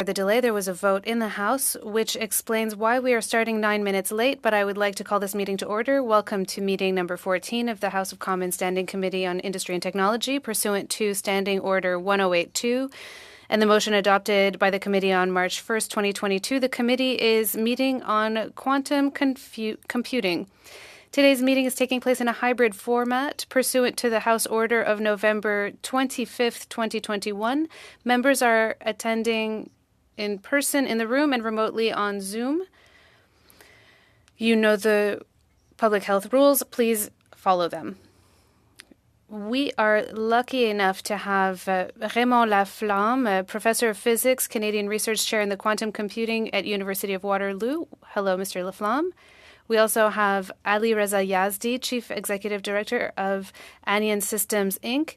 the delay. There was a vote in the House, which explains why we are starting 9 minutes late, but I would like to call this meeting to order. Welcome to meeting number 14 of the House of Commons Standing Committee on Industry and Technology, pursuant to Standing Order 1082 and the motion adopted by the committee on March 1st, 2022. The committee is meeting on quantum computing. Today's meeting is taking place in a hybrid format pursuant to the House Order of November 25th, 2021. Members are attending in person in the room and remotely on Zoom. You know the public health rules. Please follow them. We are lucky enough to have Raymond Laflamme, professor of physics, Canadian Research Chair in the Quantum Computing at University of Waterloo. Hello, Mr. Laflamme. We also have Ali Reza Yazdi, Chief Executive Director of Anion Systems, Inc.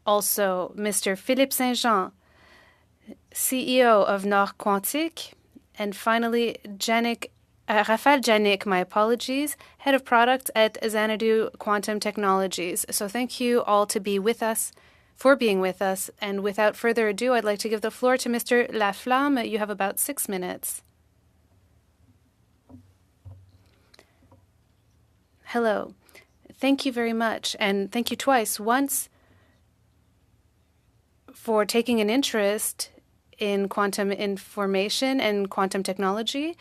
Also, Mr. Philippe Saint-Jean, CEO of Nord Quantique. And finally, Rafal Janik, my apologies, Head of Product at Xanadu Quantum Technologies. So thank you all for being with us. And without further ado, I'd like to give the floor to Mr. Laflamme. You have about 6 minutes. Hello. Thank you very much, and thank you twice. Once for taking an interest in quantum information and quantum technology,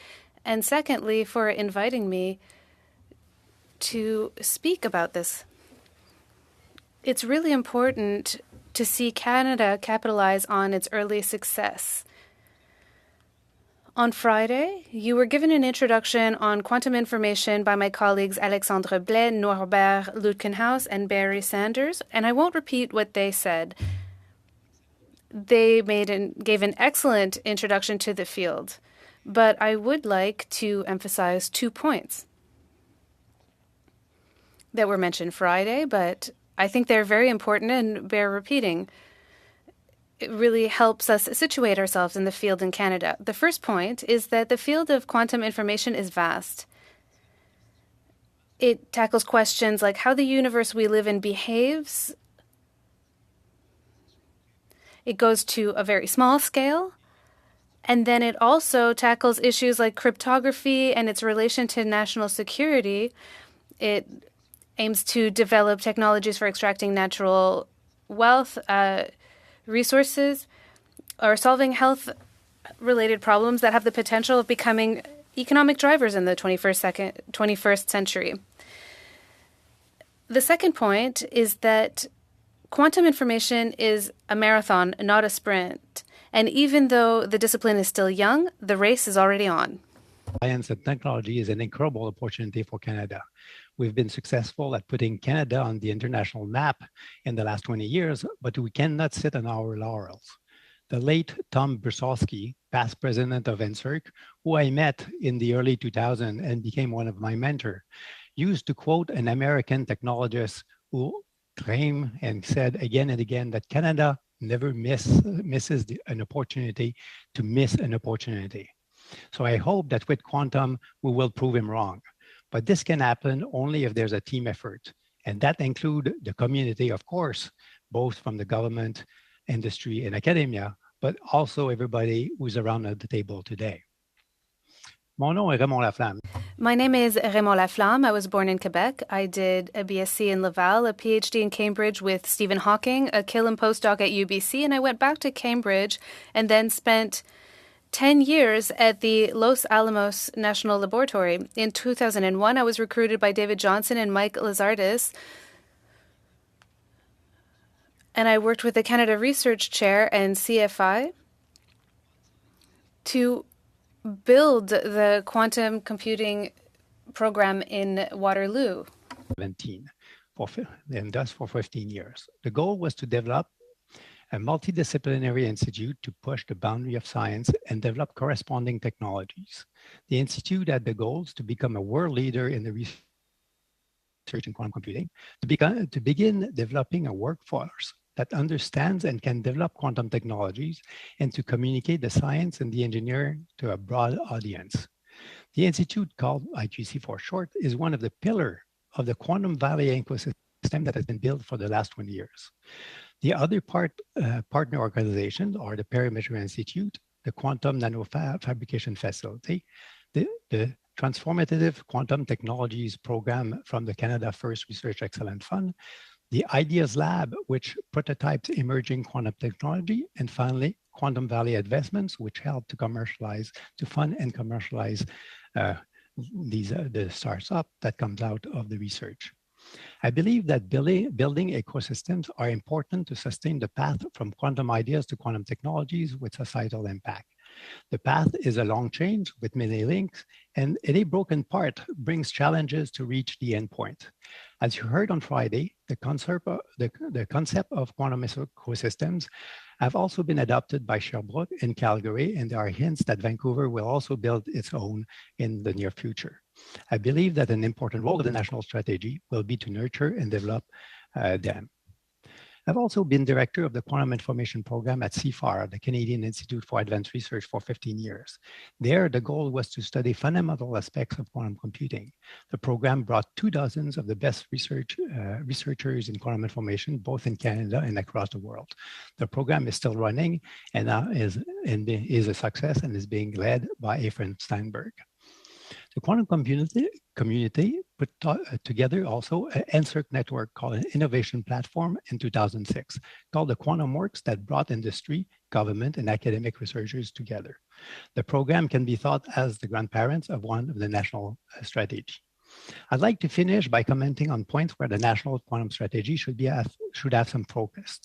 and secondly for inviting me to speak about this. It's really important to see Canada capitalize on its early success. On Friday, you were given an introduction on quantum information by my colleagues Alexandre Blais, Norbert Lutkenhaus, and Barry Sanders, and I won't repeat what they said. They gave an excellent introduction to the field, but I would like to emphasize 2 points that were mentioned Friday, but I think they're very important and bear repeating. It really helps us situate ourselves in the field in Canada. The first point is that the field of quantum information is vast. It tackles questions like how the universe we live in behaves. It goes to a very small scale. And then it also tackles issues like cryptography and its relation to national security. It aims to develop technologies for extracting natural wealth, resources, or solving health-related problems that have the potential of becoming economic drivers in the 21st century. The second point is that quantum information is a marathon, not a sprint. And even though the discipline is still young, the race is already on. Science and technology is an incredible opportunity for Canada. We've been successful at putting Canada on the international map in the last 20 years, but we cannot sit on our laurels. The late Tom Brusowski, past president of NSERC, who I met in the early 2000s and became one of my mentors, used to quote an American technologist who claimed and said again and again that Canada never misses an opportunity to miss an opportunity. So I hope that with quantum, we will prove him wrong. But this can happen only if there's a team effort. And that includes the community, of course, both from the government, industry, and academia, but also everybody who's around at the table today. Mon nom est Raymond Laflamme. My name is Raymond Laflamme. I was born in Quebec. I did a BSc in Laval, a PhD in Cambridge with Stephen Hawking, a Killam postdoc at UBC, and I went back to Cambridge and then spent 10 years at the Los Alamos National Laboratory. In 2001, I was recruited by David Johnson and Mike Lizardis, and I worked with the Canada Research Chair and CFI to build the quantum computing program in Waterloo. 17, and thus for 15 years. The goal was to develop a multidisciplinary institute to push the boundary of science and develop corresponding technologies. The institute had the goals to become a world leader in the research in quantum computing, to begin developing a workforce that understands and can develop quantum technologies, and to communicate the science and the engineering to a broad audience. The institute, called IQC for short, is one of the pillars of the Quantum Valley ecosystem that has been built for the last 20 years. The other partner organizations are the Perimeter Institute, the Quantum Nanofabrication Facility, the Transformative Quantum Technologies Program from the Canada First Research Excellence Fund, the Ideas Lab, which prototypes emerging quantum technology, and finally, Quantum Valley Investments, which help to fund and commercialize the startup that comes out of the research. I believe that building ecosystems are important to sustain the path from quantum ideas to quantum technologies with societal impact. The path is a long chain with many links, and any broken part brings challenges to reach the endpoint. As you heard on Friday, the concept of quantum ecosystems have also been adopted by Sherbrooke and Calgary, and there are hints that Vancouver will also build its own in the near future. I believe that an important role of the national strategy will be to nurture and develop them. I've also been director of the Quantum Information Program at CIFAR, the Canadian Institute for Advanced Research, for 15 years. There, the goal was to study fundamental aspects of quantum computing. The program brought 24 of the best researchers in quantum information, both in Canada and across the world. The program is still running and is a success and is being led by Efrain Steinberg. The quantum community put together also an NSERC network called an innovation platform in 2006, called the Quantum Works, that brought industry, government, and academic researchers together. The program can be thought as the grandparents of one of the national strategy. I'd like to finish by commenting on points where the national quantum strategy should have some focus.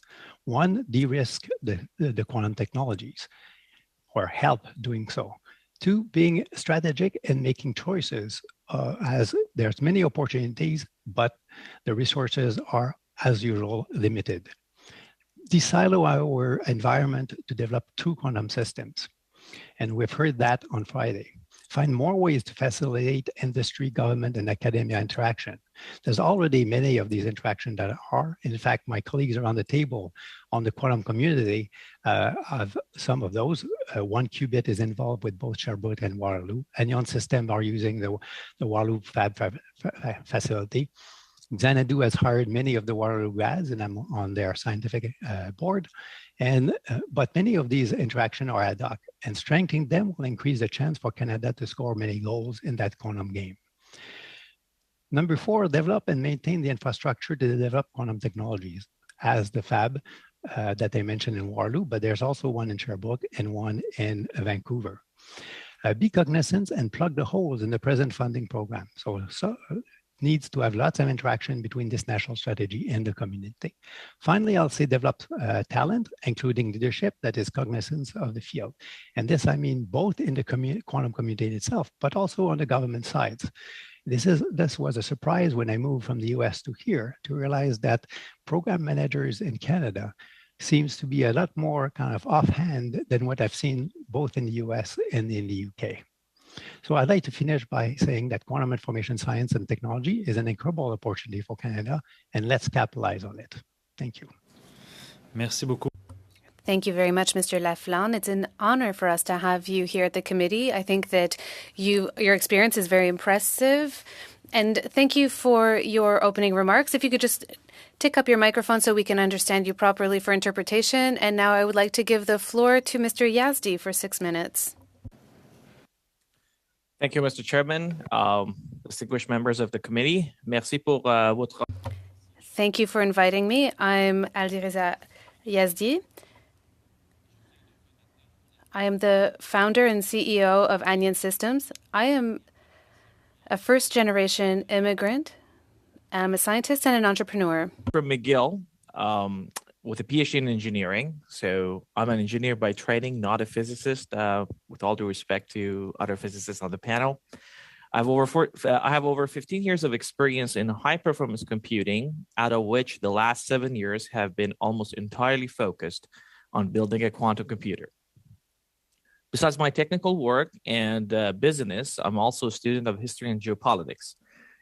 One, de-risk the quantum technologies, or help doing so. Two, being strategic and making choices, as there's many opportunities, but the resources are, as usual, limited. De-silo our environment to develop true quantum systems. And we've heard that on Friday. Find more ways to facilitate industry, government, and academia interaction. There's already many of these interactions that are. In fact, my colleagues around the table on the quantum community have some of those. One Qubit is involved with both Sherbrooke and Waterloo. Anion Systems are using the Waterloo Fab facility. Xanadu has hired many of the Waterloo grads, and I'm on their scientific board. But many of these interactions are ad hoc, and strengthening them will increase the chance for Canada to score many goals in that quantum game. Number 4, develop and maintain the infrastructure to develop quantum technologies, as the Fab that I mentioned in Waterloo, but there's also one in Sherbrooke and one in Vancouver. Be cognizant and plug the holes in the present funding program. So needs to have lots of interaction between this national strategy and the community. Finally, I'll say develop talent, including leadership that is cognizant of the field. And this, I mean, both in the quantum community itself, but also on the government sides. This was a surprise when I moved from the US to here to realize that program managers in Canada seems to be a lot more kind of offhand than what I've seen both in the US and in the UK. So I'd like to finish by saying that quantum information science and technology is an incredible opportunity for Canada, and let's capitalize on it. Thank you. Merci beaucoup. Thank you very much, Mr. Laflamme. It's an honor for us to have you here at the committee. I think that your experience is very impressive. And thank you for your opening remarks. If you could just tick up your microphone so we can understand you properly for interpretation. And now I would like to give the floor to Mr. Yazdi for 6 minutes. Thank you, Mr. Chairman, distinguished members of the committee. Merci pour votre... Thank you for inviting me. I'm Aldireza Yazdi. I am the founder and CEO of Anion Systems. I am a first-generation immigrant. I'm a scientist and an entrepreneur. From McGill, with a PhD in engineering. So I'm an engineer by training, not a physicist, with all due respect to other physicists on the panel. I have over 15 years of experience in high-performance computing, out of which the last 7 years have been almost entirely focused on building a quantum computer. Besides my technical work and business, I'm also a student of history and geopolitics.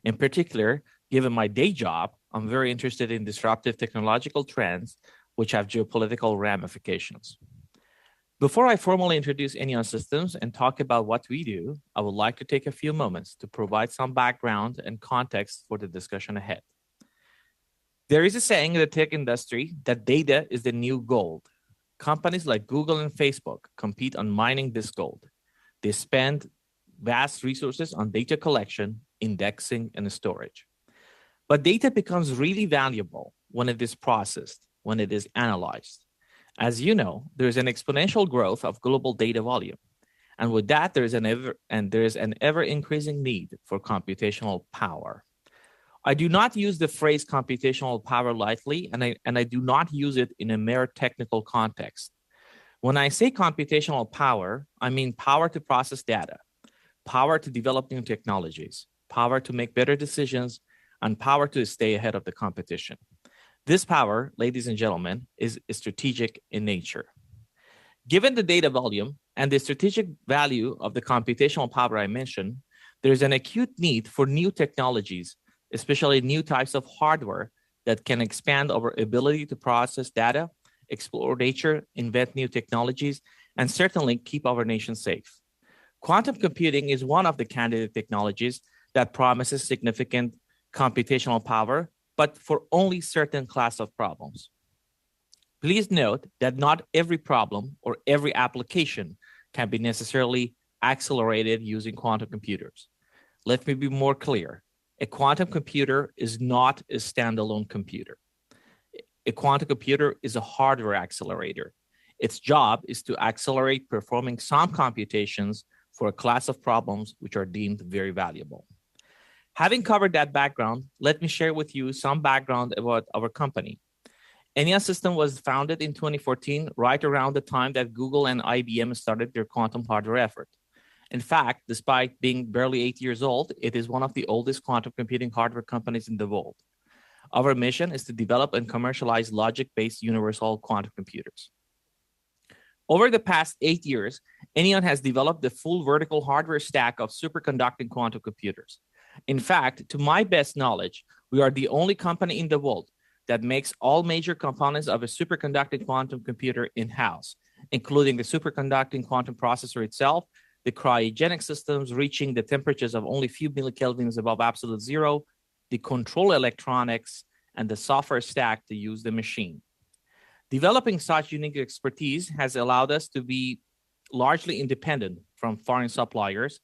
In particular, given my day job, I'm very interested in disruptive technological trends which have geopolitical ramifications. Before I formally introduce Anion Systems and talk about what we do, I would like to take a few moments to provide some background and context for the discussion ahead. There is a saying in the tech industry that data is the new gold. Companies like Google and Facebook compete on mining this gold. They spend vast resources on data collection, indexing, and storage. But data becomes really valuable when it is processed, when it is analyzed. As you know, there is an exponential growth of global data volume. And with that, there is an ever increasing need for computational power. I do not use the phrase computational power lightly, and I do not use it in a mere technical context. When I say computational power, I mean power to process data, power to develop new technologies, power to make better decisions, and power to stay ahead of the competition. This power, ladies and gentlemen, is strategic in nature. Given the data volume and the strategic value of the computational power I mentioned, there is an acute need for new technologies, especially new types of hardware that can expand our ability to process data, explore nature, invent new technologies, and certainly keep our nation safe. Quantum computing is one of the candidate technologies that promises significant computational power, but for only certain class of problems. Please note that not every problem or every application can be necessarily accelerated using quantum computers. Let me be more clear. A quantum computer is not a standalone computer. A quantum computer is a hardware accelerator. Its job is to accelerate performing some computations for a class of problems which are deemed very valuable. Having covered that background, let me share with you some background about our company. ENIA System was founded in 2014, right around the time that Google and IBM started their quantum hardware effort. In fact, despite being barely 8 years old, it is one of the oldest quantum computing hardware companies in the world. Our mission is to develop and commercialize logic-based universal quantum computers. Over the past 8 years, ENIA has developed the full vertical hardware stack of superconducting quantum computers. In fact, to my best knowledge, we are the only company in the world that makes all major components of a superconducting quantum computer in-house, including the superconducting quantum processor itself, the cryogenic systems reaching the temperatures of only a few millikelvins above absolute zero, the control electronics, and the software stack to use the machine. Developing such unique expertise has allowed us to be largely independent from foreign suppliers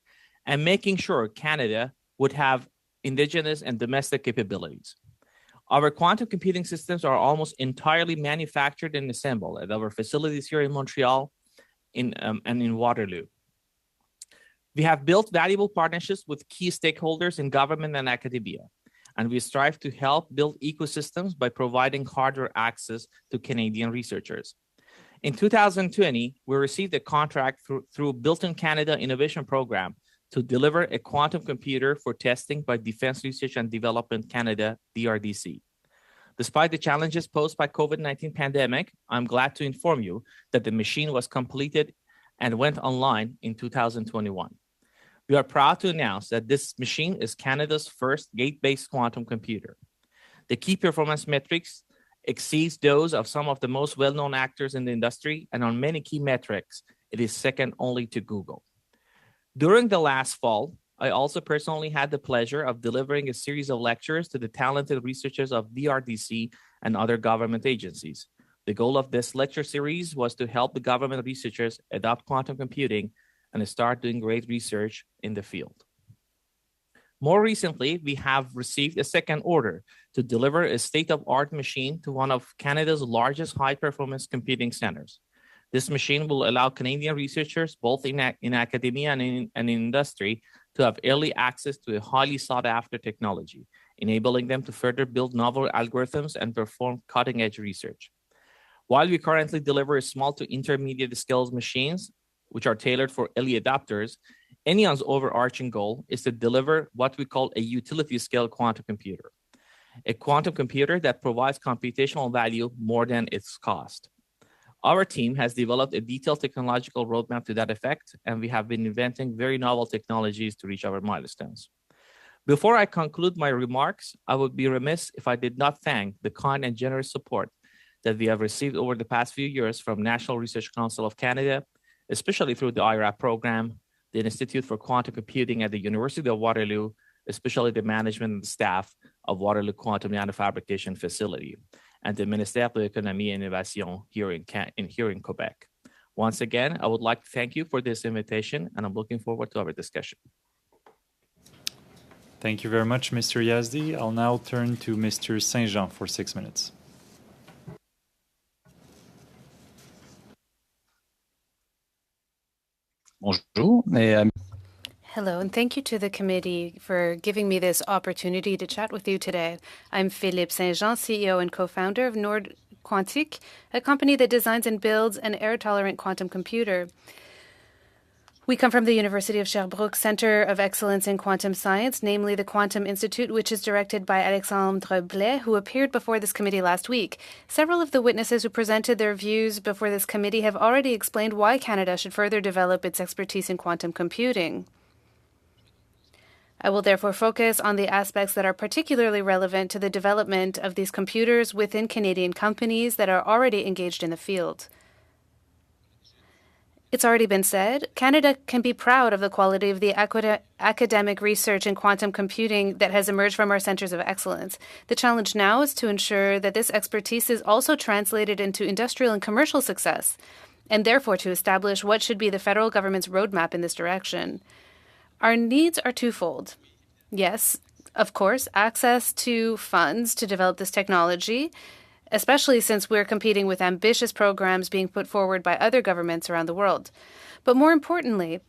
and making sure Canada would have indigenous and domestic capabilities. Our quantum computing systems are almost entirely manufactured and assembled at our facilities here in Montreal and in Waterloo. We have built valuable partnerships with key stakeholders in government and academia, and we strive to help build ecosystems by providing hardware access to Canadian researchers. In 2020, we received a contract through Built in Canada Innovation Program to deliver a quantum computer for testing by Defense Research and Development Canada, DRDC. Despite the challenges posed by COVID-19 pandemic, I'm glad to inform you that the machine was completed and went online in 2021. We are proud to announce that this machine is Canada's first gate-based quantum computer. The key performance metrics exceeds those of some of the most well-known actors in the industry, and on many key metrics, it is second only to Google. During the last fall, I also personally had the pleasure of delivering a series of lectures to the talented researchers of DRDC and other government agencies. The goal of this lecture series was to help the government researchers adopt quantum computing and start doing great research in the field. More recently, we have received a second order to deliver a state-of-the-art machine to one of Canada's largest high-performance computing centers. This machine will allow Canadian researchers, both in academia and in industry, to have early access to a highly sought-after technology, enabling them to further build novel algorithms and perform cutting-edge research. While we currently deliver small to intermediate scale machines, which are tailored for early adopters, ENIA's overarching goal is to deliver what we call a utility-scale quantum computer, a quantum computer that provides computational value more than its cost. Our team has developed a detailed technological roadmap to that effect, and we have been inventing very novel technologies to reach our milestones. Before I conclude my remarks, I would be remiss if I did not thank the kind and generous support that we have received over the past few years from National Research Council of Canada, especially through the IRAP program, the Institute for Quantum Computing at the University of Waterloo, especially the management and the staff of Waterloo Quantum Nanofabrication Facility. and the Ministère de l'Économie et Innovation here in Quebec. Once again, I would like to thank you for this invitation, and I'm looking forward to our discussion. Thank you very much, Mr. Yazdi. I'll now turn to Mr. Saint-Jean for 6 minutes. Bonjour. Hello, and thank you to the committee for giving me this opportunity to chat with you today. I'm Philippe Saint-Jean, CEO and co-founder of Nord Quantique, a company that designs and builds an air-tolerant quantum computer. We come from the University of Sherbrooke Center of Excellence in Quantum Science, namely the Quantum Institute, which is directed by Alexandre Blais, who appeared before this committee last week. Several of the witnesses who presented their views before this committee have already explained why Canada should further develop its expertise in quantum computing. I will therefore focus on the aspects that are particularly relevant to the development of these computers within Canadian companies that are already engaged in the field. It's already been said, Canada can be proud of the quality of the academic research in quantum computing that has emerged from our centers of excellence. The challenge now is to ensure that this expertise is also translated into industrial and commercial success, and therefore to establish what should be the federal government's roadmap in this direction. Our needs are twofold. Yes, of course, access to funds to develop this technology, especially since we're competing with ambitious programs being put forward by other governments around the world. But more importantly,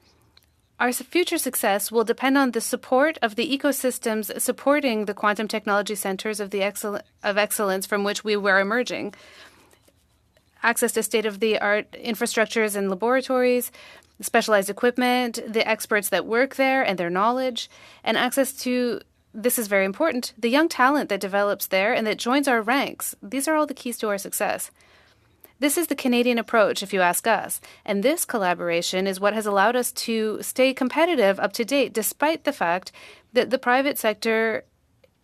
our future success will depend on the support of the ecosystems supporting the quantum technology centers of excellence from which we were emerging. Access to state-of-the-art infrastructures and laboratories, specialized equipment, the experts that work there and their knowledge, and access to, this is very important, the young talent that develops there and that joins our ranks. These are all the keys to our success. This is the Canadian approach, if you ask us, and this collaboration is what has allowed us to stay competitive up to date, despite the fact that the private sector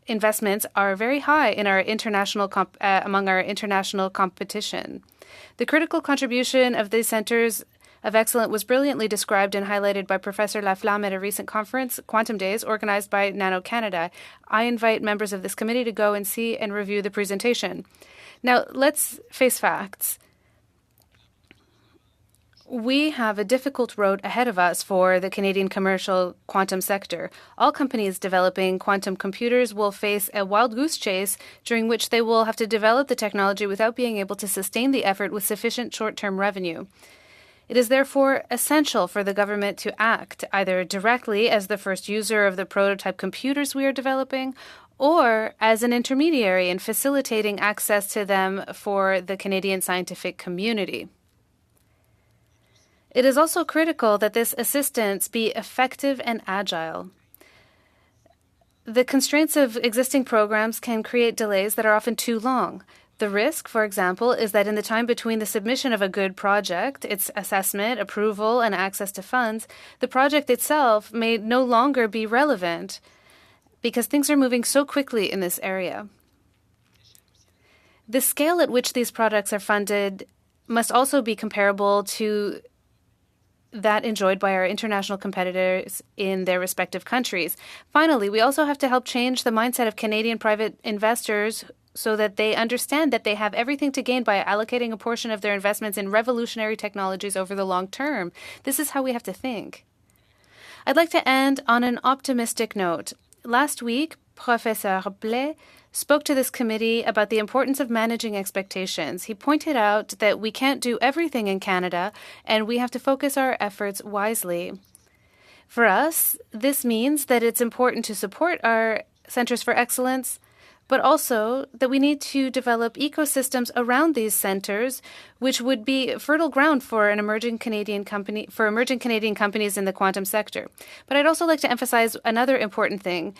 investments are very high in our international among our international competition. The critical contribution of these centers of excellence was brilliantly described and highlighted by Professor Laflamme at a recent conference, Quantum Days, organized by Nano Canada. I invite members of this committee to go and see and review the presentation. Now, let's face facts. We have a difficult road ahead of us for the Canadian commercial quantum sector. All companies developing quantum computers will face a wild goose chase during which they will have to develop the technology without being able to sustain the effort with sufficient short-term revenue. It is therefore essential for the government to act either directly as the first user of the prototype computers we are developing or as an intermediary in facilitating access to them for the Canadian scientific community. It is also critical that this assistance be effective and agile. The constraints of existing programs can create delays that are often too long. The risk, for example, is that in the time between the submission of a good project, its assessment, approval, and access to funds, the project itself may no longer be relevant because things are moving so quickly in this area. The scale at which these products are funded must also be comparable to that enjoyed by our international competitors in their respective countries. Finally, we also have to help change the mindset of Canadian private investors so that they understand that they have everything to gain by allocating a portion of their investments in revolutionary technologies over the long term. This is how we have to think. I'd like to end on an optimistic note. Last week, Professor Blais spoke to this committee about the importance of managing expectations. He pointed out that we can't do everything in Canada, and we have to focus our efforts wisely. For us, this means that it's important to support our centers for excellence, but also that we need to develop ecosystems around these centers, which would be fertile ground for emerging Canadian companies in the quantum sector. But I'd also like to emphasize another important thing.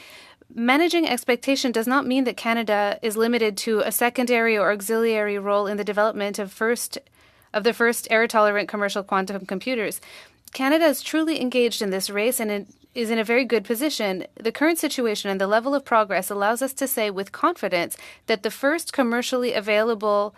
Managing expectation does not mean that Canada is limited to a secondary or auxiliary role in the development of the first error-tolerant commercial quantum computers. Canada is truly engaged in this race, and it is in a very good position. The current situation and the level of progress allows us to say with confidence that the first commercially available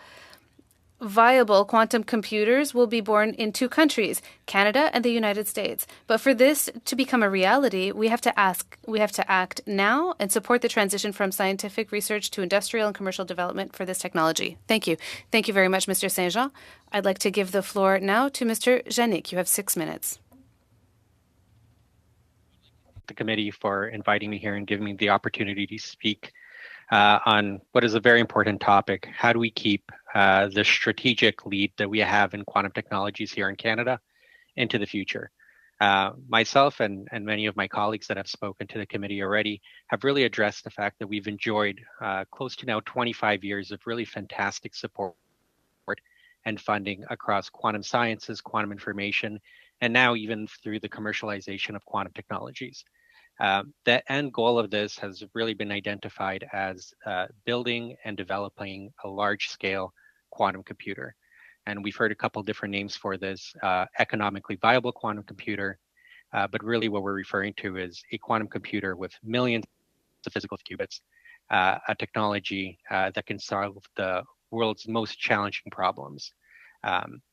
viable quantum computers will be born in two countries, Canada and the United States. But for this to become a reality, we have to act now and support the transition from scientific research to industrial and commercial development for this technology. Thank you. Thank you very much, Mr. Saint-Jean. I'd like to give the floor now to Mr. Janik. You have 6 minutes. The committee for inviting me here and giving me the opportunity to speak on what is a very important topic. How do we keep the strategic lead that we have in quantum technologies here in Canada into the future? Myself and many of my colleagues that have spoken to the committee already have really addressed the fact that we've enjoyed close to now 25 years of really fantastic support and funding across quantum sciences, quantum information, and now even through the commercialization of quantum technologies. The end goal of this has really been identified as building and developing a large-scale quantum computer. And we've heard a couple different names for this, economically viable quantum computer, but really what we're referring to is a quantum computer with millions of physical qubits, a technology that can solve the world's most challenging problems.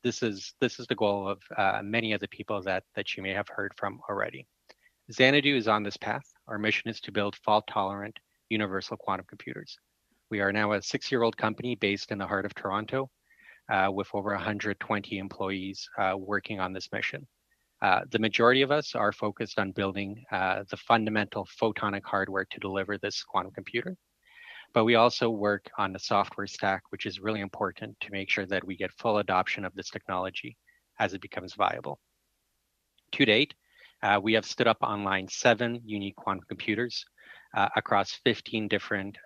This is the goal of many of the people that you may have heard from already. INDU is on this path. Our mission is to build fault-tolerant universal quantum computers. We are now a 6-year-old company based in the heart of Toronto with over 120 employees working on this mission. The majority of us are focused on building the fundamental photonic hardware to deliver this quantum computer. But we also work on the software stack, which is really important to make sure that we get full adoption of this technology as it becomes viable. To date, we have stood up online 7 unique quantum computers across 15 different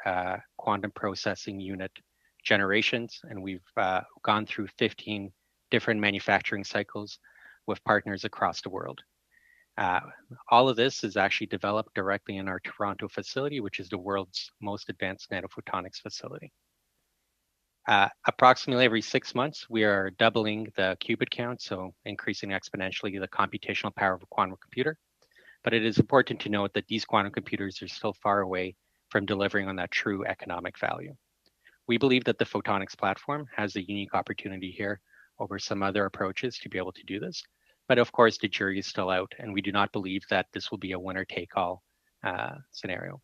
quantum processing unit generations, and we've gone through 15 different manufacturing cycles with partners across the world. All of this is actually developed directly in our Toronto facility, which is the world's most advanced nanophotonics facility. Approximately every 6 months, we are doubling the qubit count, so increasing exponentially the computational power of a quantum computer. But it is important to note that these quantum computers are still far away from delivering on that true economic value. We believe that the photonics platform has a unique opportunity here over some other approaches to be able to do this. But of course, the jury is still out, and we do not believe that this will be a winner-take-all scenario.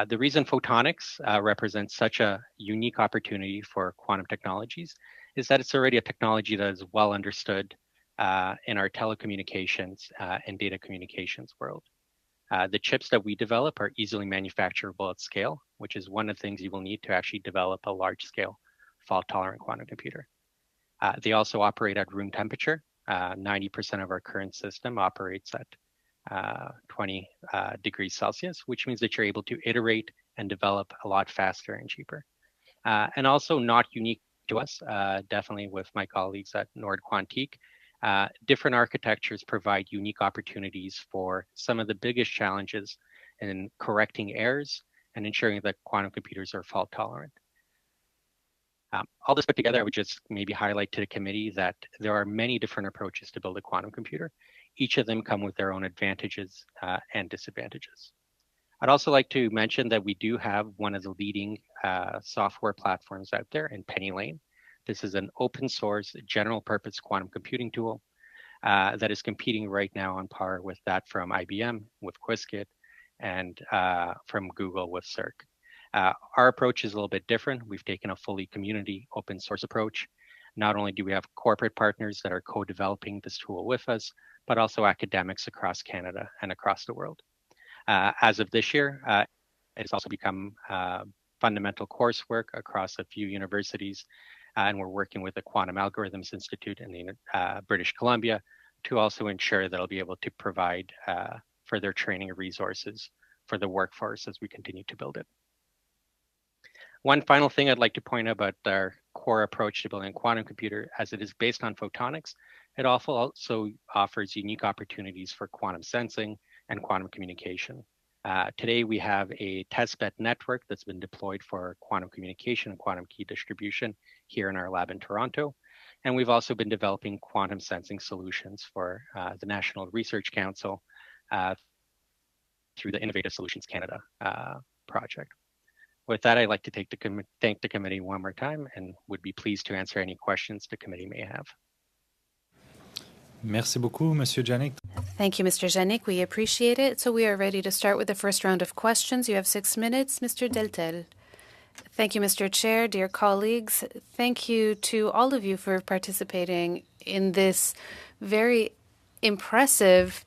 The reason photonics represents such a unique opportunity for quantum technologies is that it's already a technology that is well understood in our telecommunications and data communications world. The chips that we develop are easily manufacturable at scale, which is one of the things you will need to actually develop a large-scale fault-tolerant quantum computer. They also operate at room temperature. 90% of our current system operates at 20 degrees Celsius, which means that you're able to iterate and develop a lot faster and cheaper. And also not unique to us, definitely with my colleagues at Nord Quantique, different architectures provide unique opportunities for some of the biggest challenges in correcting errors and ensuring that quantum computers are fault tolerant. All this put together, I would just maybe highlight to the committee that there are many different approaches to build a quantum computer. Each of them come with their own advantages and disadvantages. I'd also like to mention that we do have one of the leading software platforms out there in PennyLane. This is an open source general purpose quantum computing tool that is competing right now on par with that from IBM with Qiskit and from Google with Cirq. Our approach is a little bit different. We've taken a fully community open source approach. Not only do we have corporate partners that are co-developing this tool with us, but also academics across Canada and across the world. As of this year, it has also become fundamental coursework across a few universities, and we're working with the Quantum Algorithms Institute in the British Columbia to also ensure that it'll be able to provide further training resources for the workforce as we continue to build it. One final thing I'd like to point out about our core approach to building a quantum computer, as it is based on photonics, it also offers unique opportunities for quantum sensing and quantum communication. Today, we have a testbed network that's been deployed for quantum communication and quantum key distribution here in our lab in Toronto. And we've also been developing quantum sensing solutions for the National Research Council through the Innovative Solutions Canada project. With that, I'd like to thank the committee one more time and would be pleased to answer any questions the committee may have. Merci beaucoup, Monsieur Janik. Thank you, Mr. Janik. We appreciate it. So we are ready to start with the first round of questions. You have 6 minutes, Mr. Deltel. Thank you, Mr. Chair, dear colleagues. Thank you to all of you for participating in this very impressive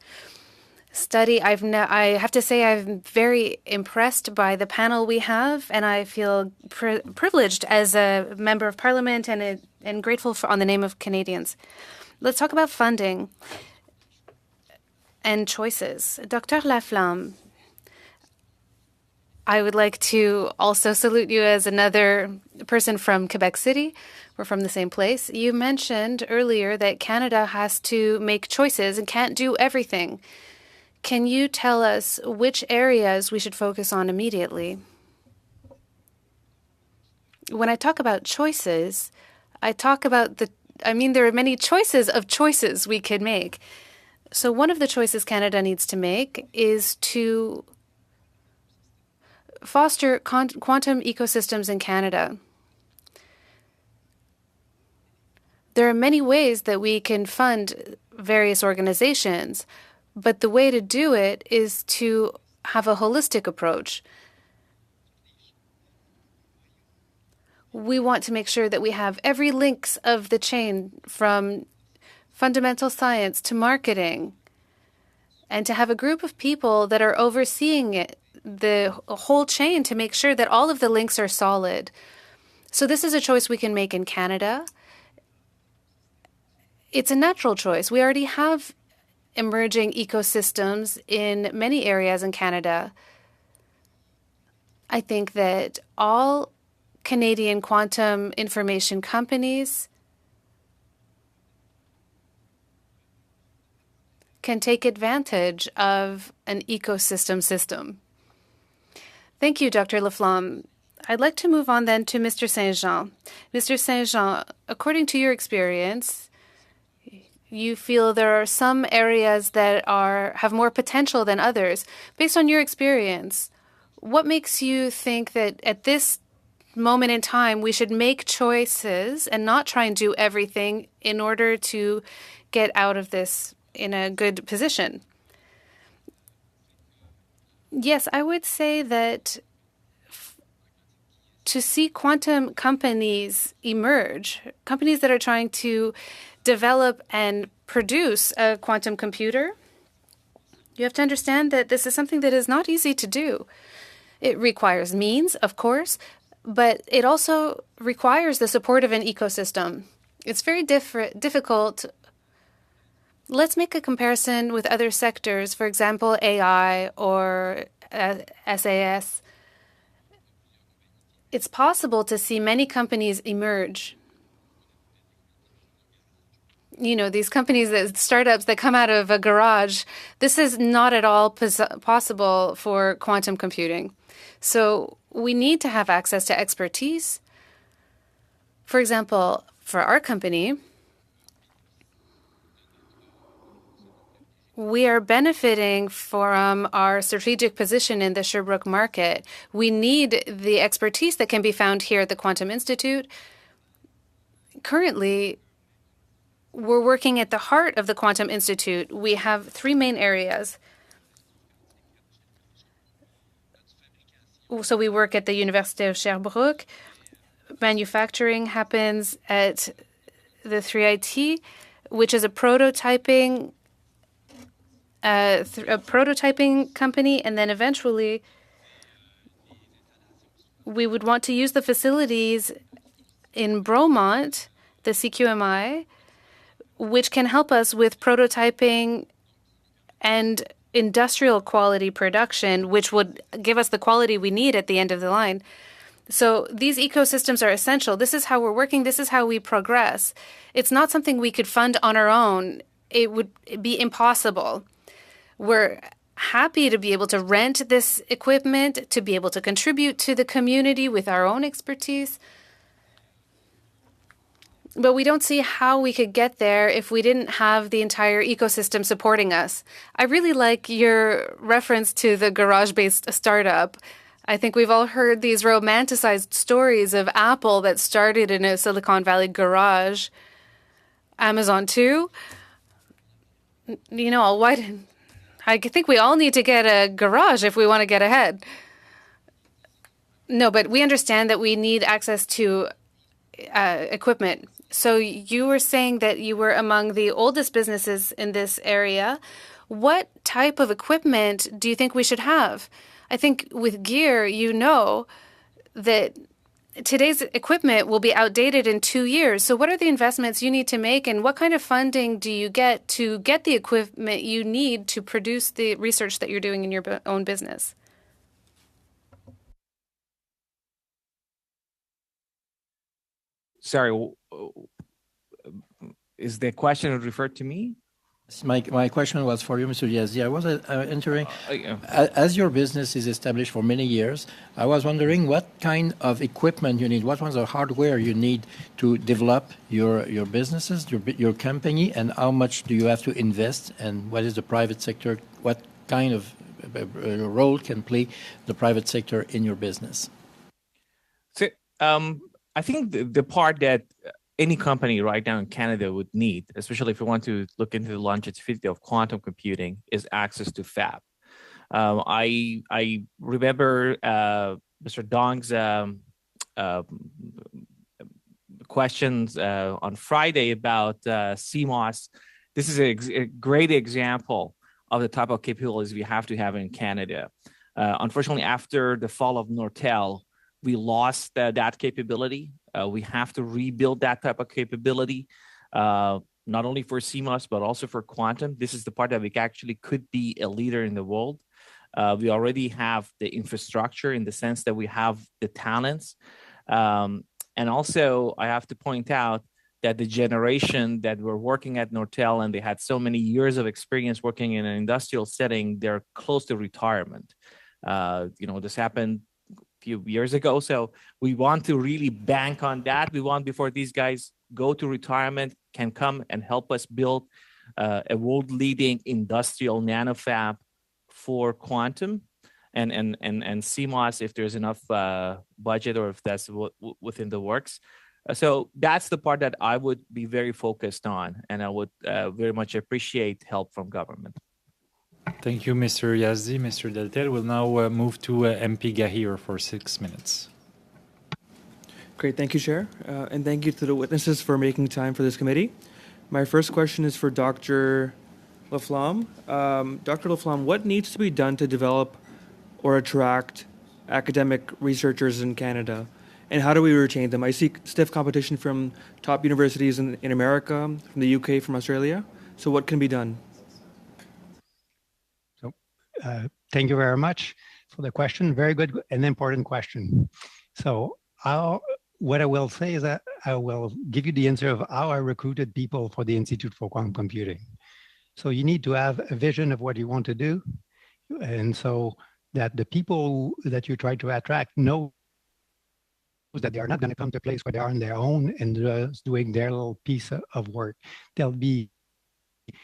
study. I have to say I'm very impressed by the panel we have, and I feel privileged as a member of Parliament and grateful on the name of Canadians. Let's talk about funding and choices. Dr. Laflamme, I would like to also salute you as another person from Quebec City. We're from the same place. You mentioned earlier that Canada has to make choices and can't do everything. Can you tell us which areas we should focus on immediately? When I talk about choices, there are many choices of choices we could make. So one of the choices Canada needs to make is to foster quantum ecosystems in Canada. There are many ways that we can fund various organizations, but the way to do it is to have a holistic approach. We want to make sure that we have every links of the chain from fundamental science to marketing, and to have a group of people that are overseeing it, the whole chain, to make sure that all of the links are solid. So this is a choice we can make in Canada. It's a natural choice. We already have emerging ecosystems in many areas in Canada. I think that all Canadian quantum information companies can take advantage of an ecosystem system. Thank you, Dr. Laflamme. I'd like to move on then to Mr. Saint-Jean. Mr. Saint-Jean, according to your experience, you feel there are some areas that have more potential than others. Based on your experience, what makes you think that at this moment in time we should make choices and not try and do everything in order to get out of this in a good position? Yes, I would say that to see quantum companies emerge, companies that are trying to develop and produce a quantum computer, you have to understand that this is something that is not easy to do. It requires means, of course, but it also requires the support of an ecosystem. It's very difficult. Let's make a comparison with other sectors, for example, AI or SAS. It's possible to see many companies emerge. You know, these companies, startups that come out of a garage, this is not at all possible for quantum computing. So we need to have access to expertise. For example, for our company, we are benefiting from our strategic position in the Sherbrooke market. We need the expertise that can be found here at the Quantum Institute. Currently, we're working at the heart of the Quantum Institute. We have 3 main areas. So we work at the Université of Sherbrooke. Manufacturing happens at the 3IT, which is a prototyping company, and then eventually we would want to use the facilities in Bromont, the CQMI, which can help us with prototyping and industrial quality production, which would give us the quality we need at the end of the line. So these ecosystems are essential. This is how we're working. This is how we progress. It's not something we could fund on our own. It would be impossible. We're happy to be able to rent this equipment, to be able to contribute to the community with our own expertise. But we don't see how we could get there if we didn't have the entire ecosystem supporting us. I really like your reference to the garage-based startup. I think we've all heard these romanticized stories of Apple that started in a Silicon Valley garage. Amazon too. I think we all need to get a garage if we want to get ahead. No, but we understand that we need access to equipment. So you were saying that you were among the oldest businesses in this area. What type of equipment do you think we should have? I think with gear, you know that today's equipment will be outdated in 2 years. So what are the investments you need to make, and what kind of funding do you get to get the equipment you need to produce the research that you're doing in your own business? Sorry, is the question referred to me? My question was for you, Mr. Yazdi. I was entering, Yeah. as your business is established for many years, I was wondering what kind of equipment you need, what was the hardware you need to develop your businesses, your company, and how much do you have to invest, and what is the private sector, what kind of role can play the private sector in your business? So I think the part that any company right now in Canada would need, especially if you want to look into the longevity of quantum computing, is access to fab. I remember Mr. Dong's questions on Friday about CMOS. This is a great example of the type of capabilities we have to have in Canada. Unfortunately, after the fall of Nortel, we lost that capability. We have to rebuild that type of capability, not only for CMOS, but also for quantum. This is the part that we actually could be a leader in the world. We already have the infrastructure in the sense that we have the talents. And also, I have to point out that the generation that were working at Nortel, and they had so many years of experience working in an industrial setting, they're close to retirement. This happened few years ago. So we want to really bank on that. We want, before these guys go to retirement, can come and help us build a world-leading industrial nanofab for quantum and CMOS, if there's enough budget or if that's within the works. So that's the part that I would be very focused on, and I would very much appreciate help from government. Thank you, Mr. Yazdi. Mr. Deltel will now move to MP Gahir for 6 minutes. Great. Thank you, Chair. And thank you to the witnesses for making time for this committee. My first question is for Dr. Laflamme. Dr. Laflamme, what needs to be done to develop or attract academic researchers in Canada? And how do we retain them? I see stiff competition from top universities in America, from the UK, from Australia. So what can be done? Thank you very much for the question. Very good and important question. So what I will say is that I will give you the answer of how I recruited people for the Institute for Quantum Computing. So you need to have a vision of what you want to do. And so that the people that you try to attract know that they are not going to come to a place where they are on their own and just doing their little piece of work. They'll be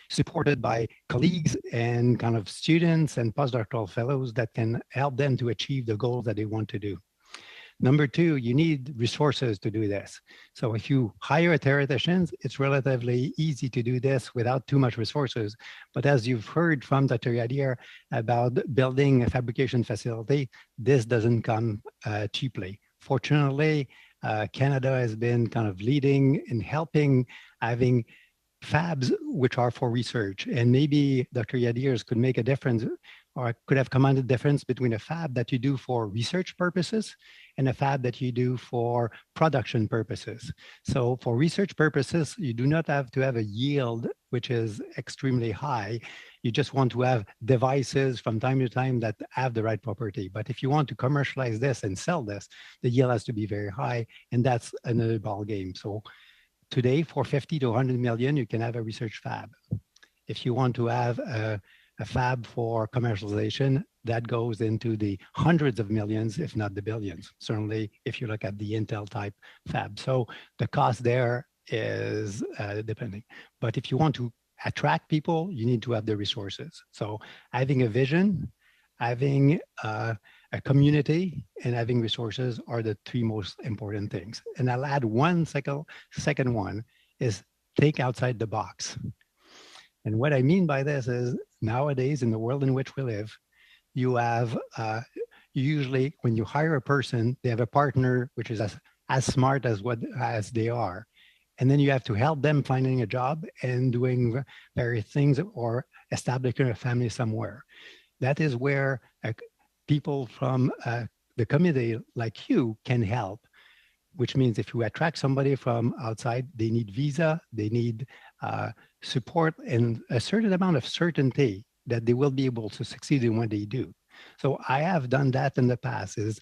supported by colleagues and kind of students and postdoctoral fellows that can help them to achieve the goals that they want to do. Number two, you need resources to do this. So if you hire theoreticians, it's relatively easy to do this without too much resources. But as you've heard from Dr. Yadir about building a fabrication facility, this doesn't come cheaply. Fortunately, Canada has been kind of leading in helping having fabs which are for research. And maybe Dr. Yadirs could make a difference, or could have commanded the difference between a fab that you do for research purposes and a fab that you do for production purposes. So for research purposes, you do not have to have a yield which is extremely high. You just want to have devices from time to time that have the right property. But if you want to commercialize this and sell this, the yield has to be very high, and that's another ball game. So today, for 50 to 100 million, you can have a research fab. If you want to have a fab for commercialization, that goes into the hundreds of millions, if not the billions, certainly if you look at the Intel type fab. So the cost there is depending. But if you want to attract people, you need to have the resources. So having a vision, having a a community and having resources are the three most important things. And I'll add one second one is think outside the box. And what I mean by this is nowadays in the world in which we live, you have usually when you hire a person, they have a partner which is as smart as they are. And then you have to help them finding a job and doing various things or establishing a family somewhere. That is where people from the community like you can help, which means if you attract somebody from outside, they need visa, they need support and a certain amount of certainty that they will be able to succeed in what they do. So I have done that in the past, is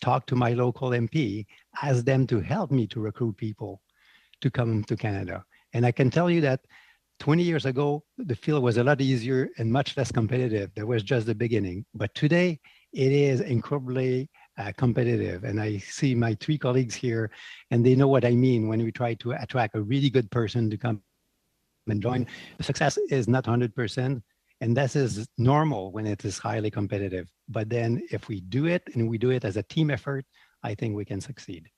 talk to my local MP, ask them to help me to recruit people to come to Canada. And I can tell you that 20 years ago, the field was a lot easier and much less competitive. That was just the beginning. But today, it is incredibly competitive. And I see my three colleagues here, and they know what I mean when we try to attract a really good person to come and join. The success is not 100%, and this is normal when it is highly competitive. But then if we do it, and we do it as a team effort, I think we can succeed.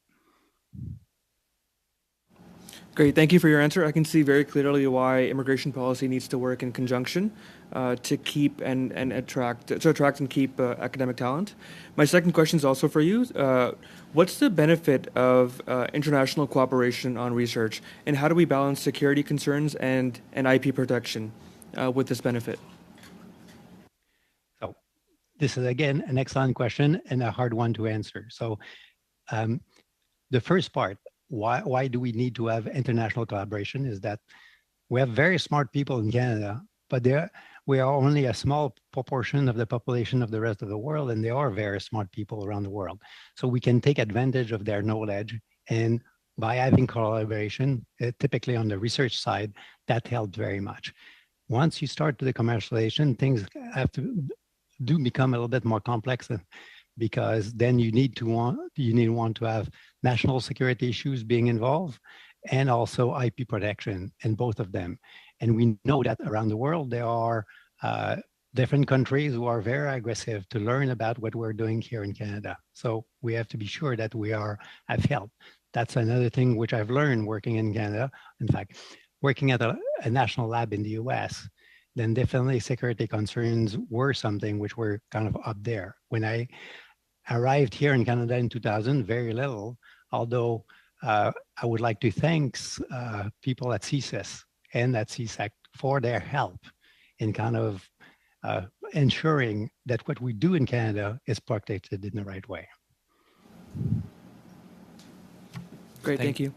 Great, thank you for your answer. I can see very clearly why immigration policy needs to work in conjunction to keep and attract and keep academic talent. My second question is also for you. What's the benefit of international cooperation on research, and how do we balance security concerns and IP protection with this benefit? So this is, again, an excellent question and a hard one to answer. So the first part, why do we need to have international collaboration, is that we have very smart people in Canada, but we are only a small proportion of the population of the rest of the world, and there are very smart people around the world. So we can take advantage of their knowledge, and by having collaboration, typically on the research side, that helps very much. Once you start to the commercialization, things do become a little bit more complex, because then you need to want to have national security issues being involved and also IP protection in both of them. And we know that around the world, there are different countries who are very aggressive to learn about what we're doing here in Canada. So we have to be sure that we have help. That's another thing which I've learned working in Canada. In fact, working at a national lab in the US, then definitely security concerns were something which were kind of up there. When I arrived here in Canada in 2000, very little, although I would like to thank people at CSIS and at CSEC for their help in kind of ensuring that what we do in Canada is protected in the right way. Great, thank you.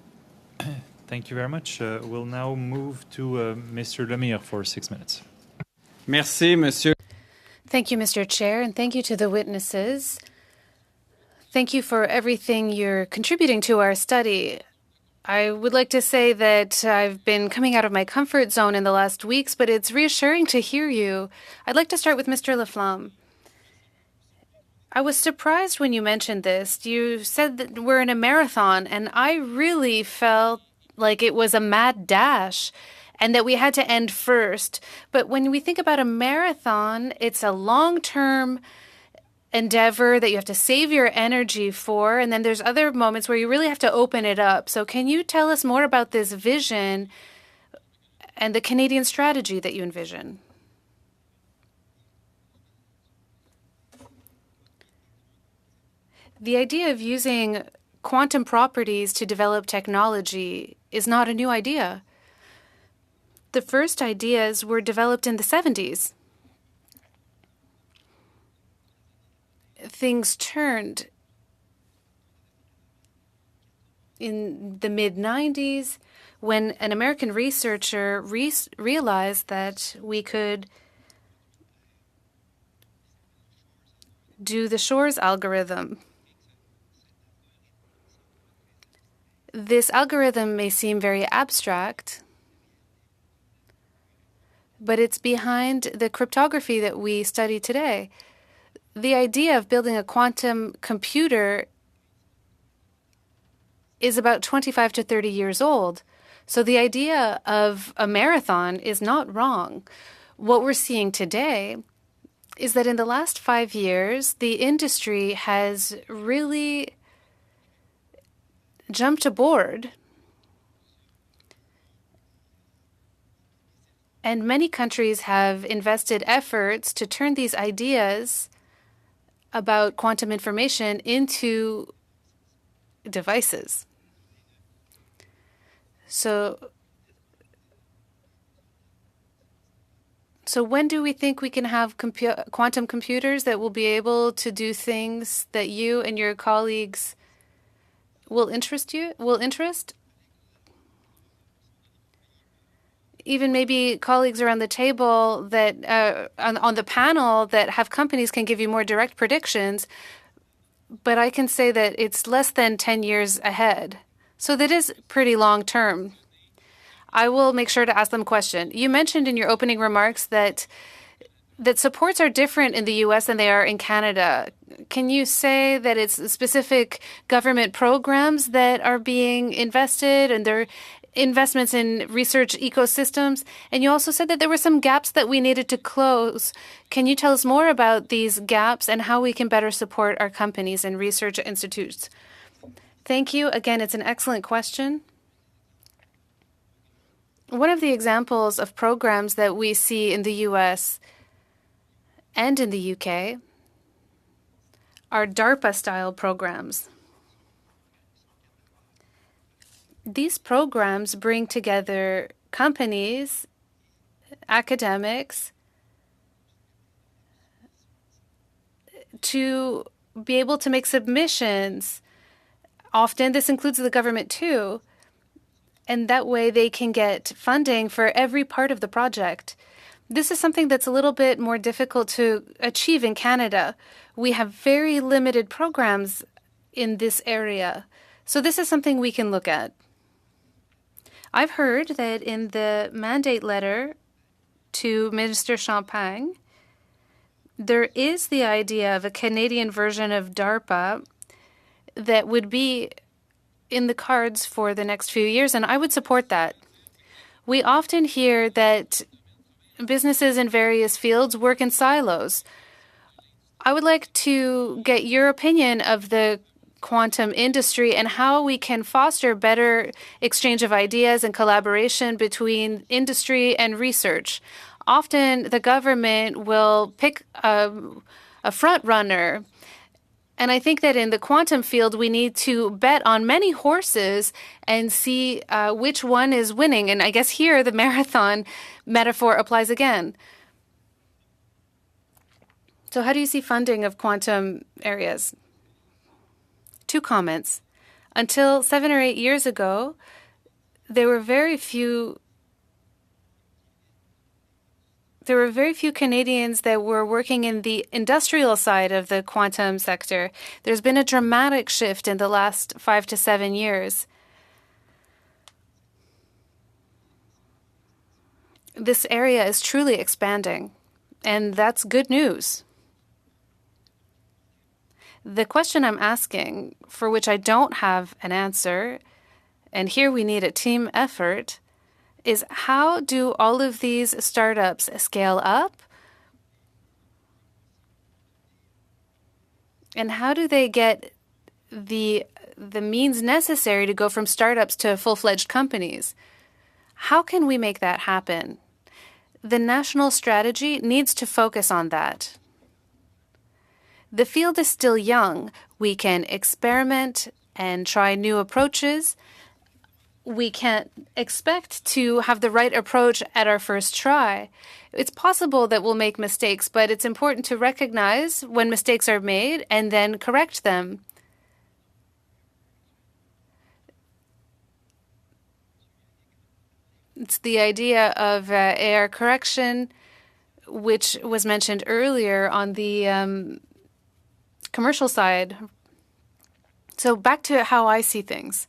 Thank you very much. We'll now move to Mr. Lemire for 6 minutes. Merci, monsieur. Thank you, Mr. Chair, and thank you to the witnesses. Thank you for everything you're contributing to our study. I would like to say that I've been coming out of my comfort zone in the last weeks, but it's reassuring to hear you. I'd like to start with Mr. Laflamme. I was surprised when you mentioned this. You said that we're in a marathon, and I really felt like it was a mad dash and that we had to end first. But when we think about a marathon, it's a long-term endeavor that you have to save your energy for, and then there's other moments where you really have to open it up. So can you tell us more about this vision and the Canadian strategy that you envision? The idea of using quantum properties to develop technology is not a new idea. The first ideas were developed in the 70s. Things turned in the mid-90s when an American researcher realized that we could do the Shor's algorithm. This algorithm may seem very abstract, but it's behind the cryptography that we study today. The idea of building a quantum computer is about 25 to 30 years old. So the idea of a marathon is not wrong. What we're seeing today is that in the last 5 years, the industry has really jumped aboard. And many countries have invested efforts to turn these ideas about quantum information into devices. So when do we think we can have quantum computers that will be able to do things that you and your colleagues will interest? Even maybe colleagues around the table that on the panel that have companies can give you more direct predictions, but I can say that it's less than 10 years ahead. So that is pretty long term. I will make sure to ask them a question. You mentioned in your opening remarks that supports are different in the US than they are in Canada. Can you say that it's specific government programs that are being invested and they're investments in research ecosystems? And you also said that there were some gaps that we needed to close. Can you tell us more about these gaps and how we can better support our companies and research institutes? Thank you. Again, it's an excellent question. One of the examples of programs that we see in the US and in the UK are DARPA-style programs. These programs bring together companies, academics, to be able to make submissions. Often this includes the government too, and that way they can get funding for every part of the project. This is something that's a little bit more difficult to achieve in Canada. We have very limited programs in this area. So this is something we can look at. I've heard that in the mandate letter to Minister Champagne, there is the idea of a Canadian version of DARPA that would be in the cards for the next few years, and I would support that. We often hear that businesses in various fields work in silos. I would like to get your opinion of the quantum industry and how we can foster better exchange of ideas and collaboration between industry and research. Often the government will pick a front runner. And I think that in the quantum field, we need to bet on many horses and see which one is winning. And I guess here the marathon metaphor applies again. So how do you see funding of quantum areas? 2 comments. Until 7 or 8 years ago, there were very few Canadians that were working in the industrial side of the quantum sector. There's been a dramatic shift in the last 5 to 7 years. This area is truly expanding, and that's good news. The question I'm asking, for which I don't have an answer, and here we need a team effort, is how do all of these startups scale up? And how do they get the means necessary to go from startups to full-fledged companies? How can we make that happen? The national strategy needs to focus on that. The field is still young. We can experiment and try new approaches. We can't expect to have the right approach at our first try. It's possible that we'll make mistakes, but it's important to recognize when mistakes are made and then correct them. It's the idea of error correction, which was mentioned earlier on the commercial side. So back to how I see things.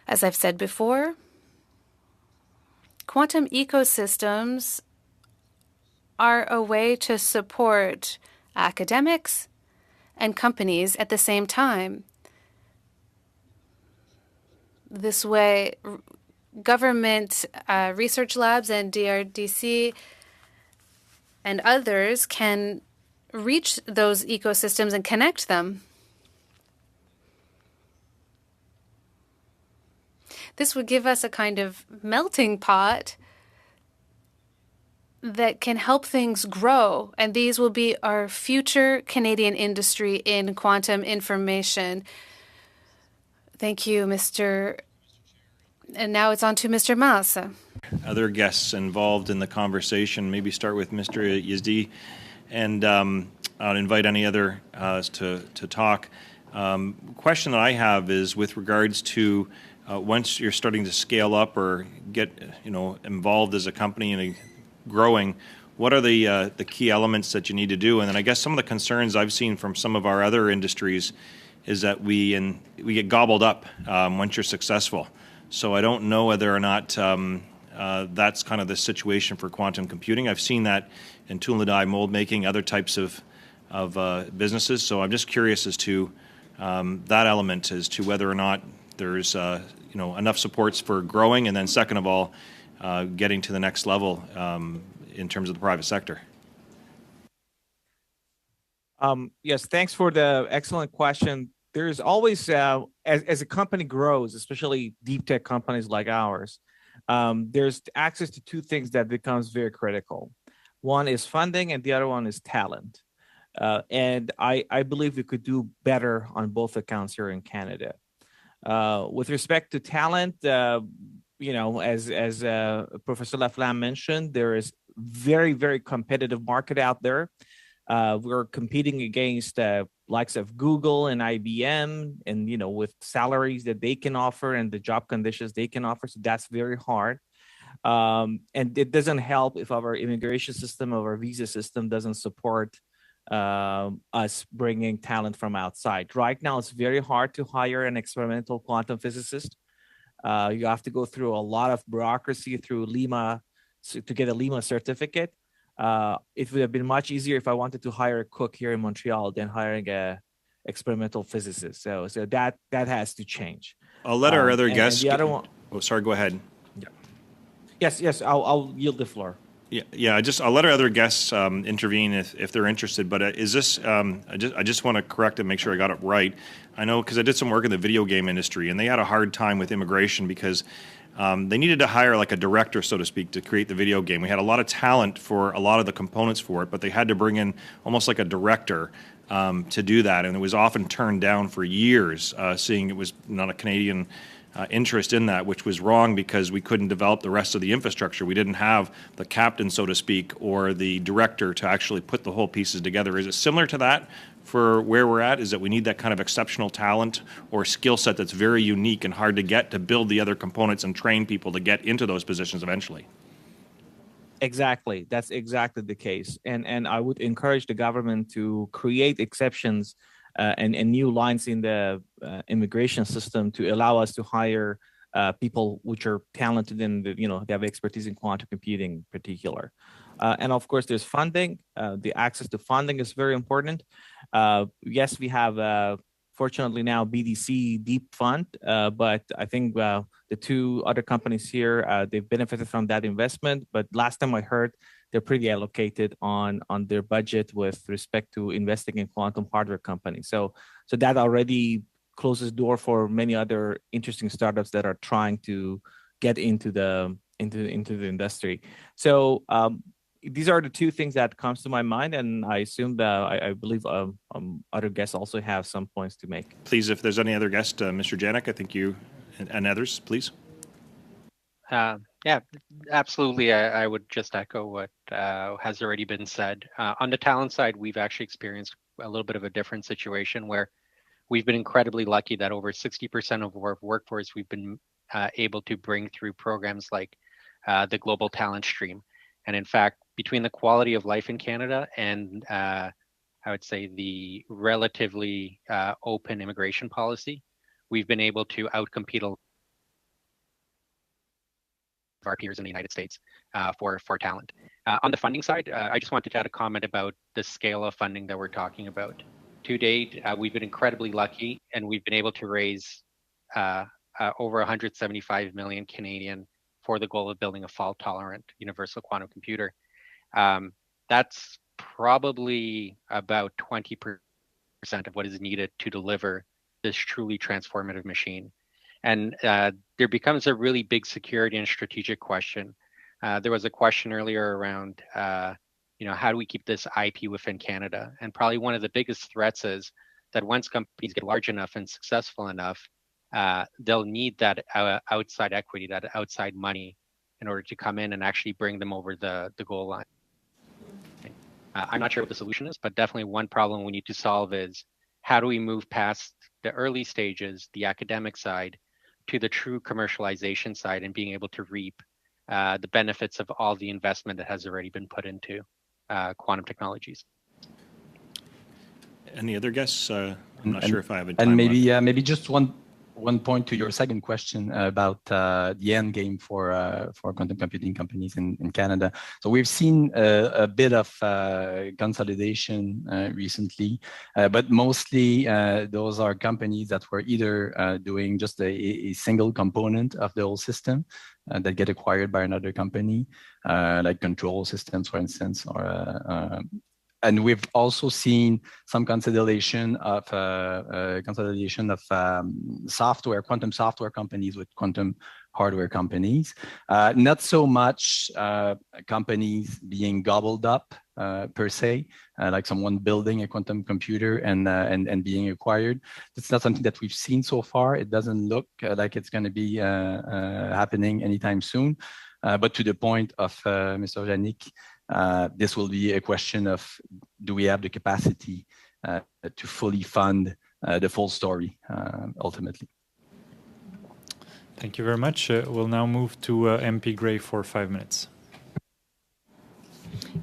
As I've said before, quantum ecosystems are a way to support academics and companies at the same time. This way, government research labs and DRDC and others can reach those ecosystems and connect them. This would give us a kind of melting pot that can help things grow, and these will be our future Canadian industry in quantum information. Thank you, Mr. And now it's on to Mr. Massa. Other guests involved in the conversation, maybe start with Mr. Yazdi, and I'll invite any other to talk. Question that I have is with regards to once you're starting to scale up or get involved as a company and growing, what are the key elements that you need to do? And then I guess some of the concerns I've seen from some of our other industries is that we get gobbled up once you're successful. So I don't know whether or not that's kind of the situation for quantum computing. I've seen that in tool and die mold making, other types of businesses. So I'm just curious as to that element, as to whether or not there's enough supports for growing, and then second of all, getting to the next level in terms of the private sector. Yes, thanks for the excellent question. There's always, as a company grows, especially deep tech companies like ours, there's access to two things that becomes very critical. One is funding, and the other one is talent. And I believe we could do better on both accounts here in Canada. With respect to talent, as Professor Laflamme mentioned, there is very, very competitive market out there. We're competing against likes of Google and IBM, and with salaries that they can offer and the job conditions they can offer. So that's very hard. And it doesn't help if our immigration system or our visa system doesn't support us bringing talent from outside. Right now, it's very hard to hire an experimental quantum physicist. You have to go through a lot of bureaucracy through Lima to get a Lima certificate. It would have been much easier if I wanted to hire a cook here in Montreal than hiring a experimental physicist. So that has to change. I'll let our other guests. The other one. Oh, sorry. Go ahead. Yeah. Yes. I'll yield the floor. Yeah. I'll let our other guests intervene if they're interested. But is this? I just want to correct and make sure I got it right. I know because I did some work in the video game industry, and they had a hard time with immigration because they needed to hire like a director, so to speak, to create the video game. We had a lot of talent for a lot of the components for it, but they had to bring in almost like a director to do that, and it was often turned down for years, seeing it was not a Canadian interest in that, which was wrong because we couldn't develop the rest of the infrastructure. We didn't have the captain, so to speak, or the director to actually put the whole pieces together. Is it similar to that for where we're at? Is that we need that kind of exceptional talent or skill set that's very unique and hard to get to build the other components and train people to get into those positions eventually? Exactly. That's exactly the case. And I would encourage the government to create exceptions and new lines in the immigration system to allow us to hire people which are talented and they have expertise in quantum computing in particular. And of course, there's funding. The access to funding is very important. Yes, we have fortunately now BDC Deep Fund, but I think the two other companies here, they've benefited from that investment. But last time I heard, they're pretty allocated on their budget with respect to investing in quantum hardware companies. So that already closes door for many other interesting startups that are trying to get into the industry. So these are the two things that comes to my mind, and I assume that I believe other guests also have some points to make. Please, if there's any other guest, Mr. Janik, I think you and others, please. Yeah, absolutely. I would just echo what has already been said. On the talent side, we've actually experienced a little bit of a different situation where we've been incredibly lucky that over 60% of our workforce we've been able to bring through programs like the Global Talent Stream. And in fact, between the quality of life in Canada and I would say the relatively open immigration policy, we've been able to outcompete a lot of our peers in the United States for talent. On the funding side, I just wanted to add a comment about the scale of funding that we're talking about. To date, we've been incredibly lucky, and we've been able to raise over 175 million Canadian for the goal of building a fault-tolerant universal quantum computer. That's probably about 20% of what is needed to deliver this truly transformative machine. And there becomes a really big security and strategic question. There was a question earlier around, how do we keep this IP within Canada? And probably one of the biggest threats is that once companies get large enough and successful enough, they'll need that outside equity, that outside money, in order to come in and actually bring them over the goal line. I'm not sure what the solution is, but definitely one problem we need to solve is how do we move past the early stages, the academic side, to the true commercialization side and being able to reap the benefits of all the investment that has already been put into quantum technologies. Any other guests? I'm not sure if I have a time. And maybe left. Maybe just one point to your second question about the end game for quantum computing companies in Canada. So we've seen a bit of consolidation recently, but mostly those are companies that were either doing just a single component of the whole system that get acquired by another company, like control systems, for instance, or and we've also seen some consolidation of software, quantum software companies with quantum hardware companies. Not so much companies being gobbled up per se, like someone building a quantum computer and being acquired. It's not something that we've seen so far. It doesn't look like it's going to be happening anytime soon. But to the point of Mr. Janik, this will be a question of, do we have the capacity to fully fund the full story ultimately? Thank you very much. We'll now move to MP Gray for 5 minutes.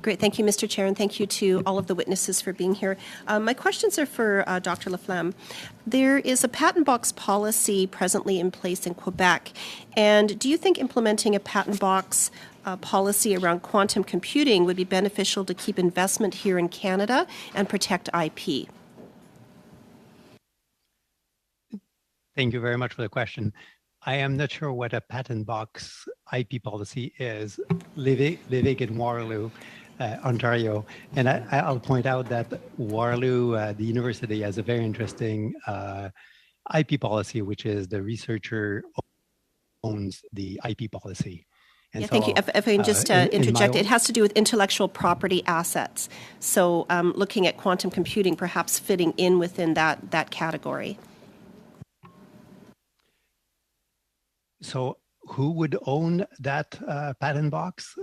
Great. Thank you, Mr. Chair, and thank you to all of the witnesses for being here. My questions are for Dr. Laflamme. There is a patent box policy presently in place in Quebec, and do you think implementing a patent box policy around quantum computing would be beneficial to keep investment here in Canada and protect IP? Thank you very much for the question. I am not sure what a patent box IP policy is. Living in Waterloo, Ontario, and I'll point out that Waterloo, the university, has a very interesting IP policy, which is the researcher owns the IP policy. And yeah, thank you. If I can just interject, it has to do with intellectual property assets. So looking at quantum computing perhaps fitting in within that category. So who would own that patent box?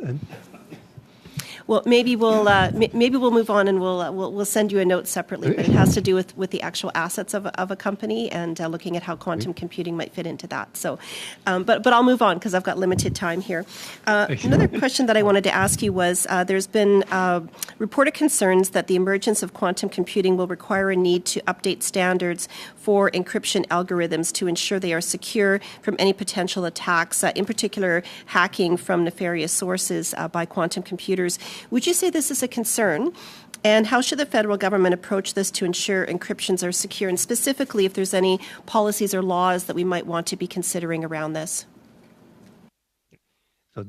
Well, maybe we'll move on and we'll send you a note separately. But it has to do with the actual assets of a company and looking at how quantum computing might fit into that. So, but I'll move on because I've got limited time here. Another question that I wanted to ask you was: there's been reported concerns that the emergence of quantum computing will require a need to update standards for encryption algorithms to ensure they are secure from any potential attacks, in particular hacking from nefarious sources by quantum computers. Would you say this is a concern? And how should the federal government approach this to ensure encryptions are secure? And specifically, if there's any policies or laws that we might want to be considering around this? So,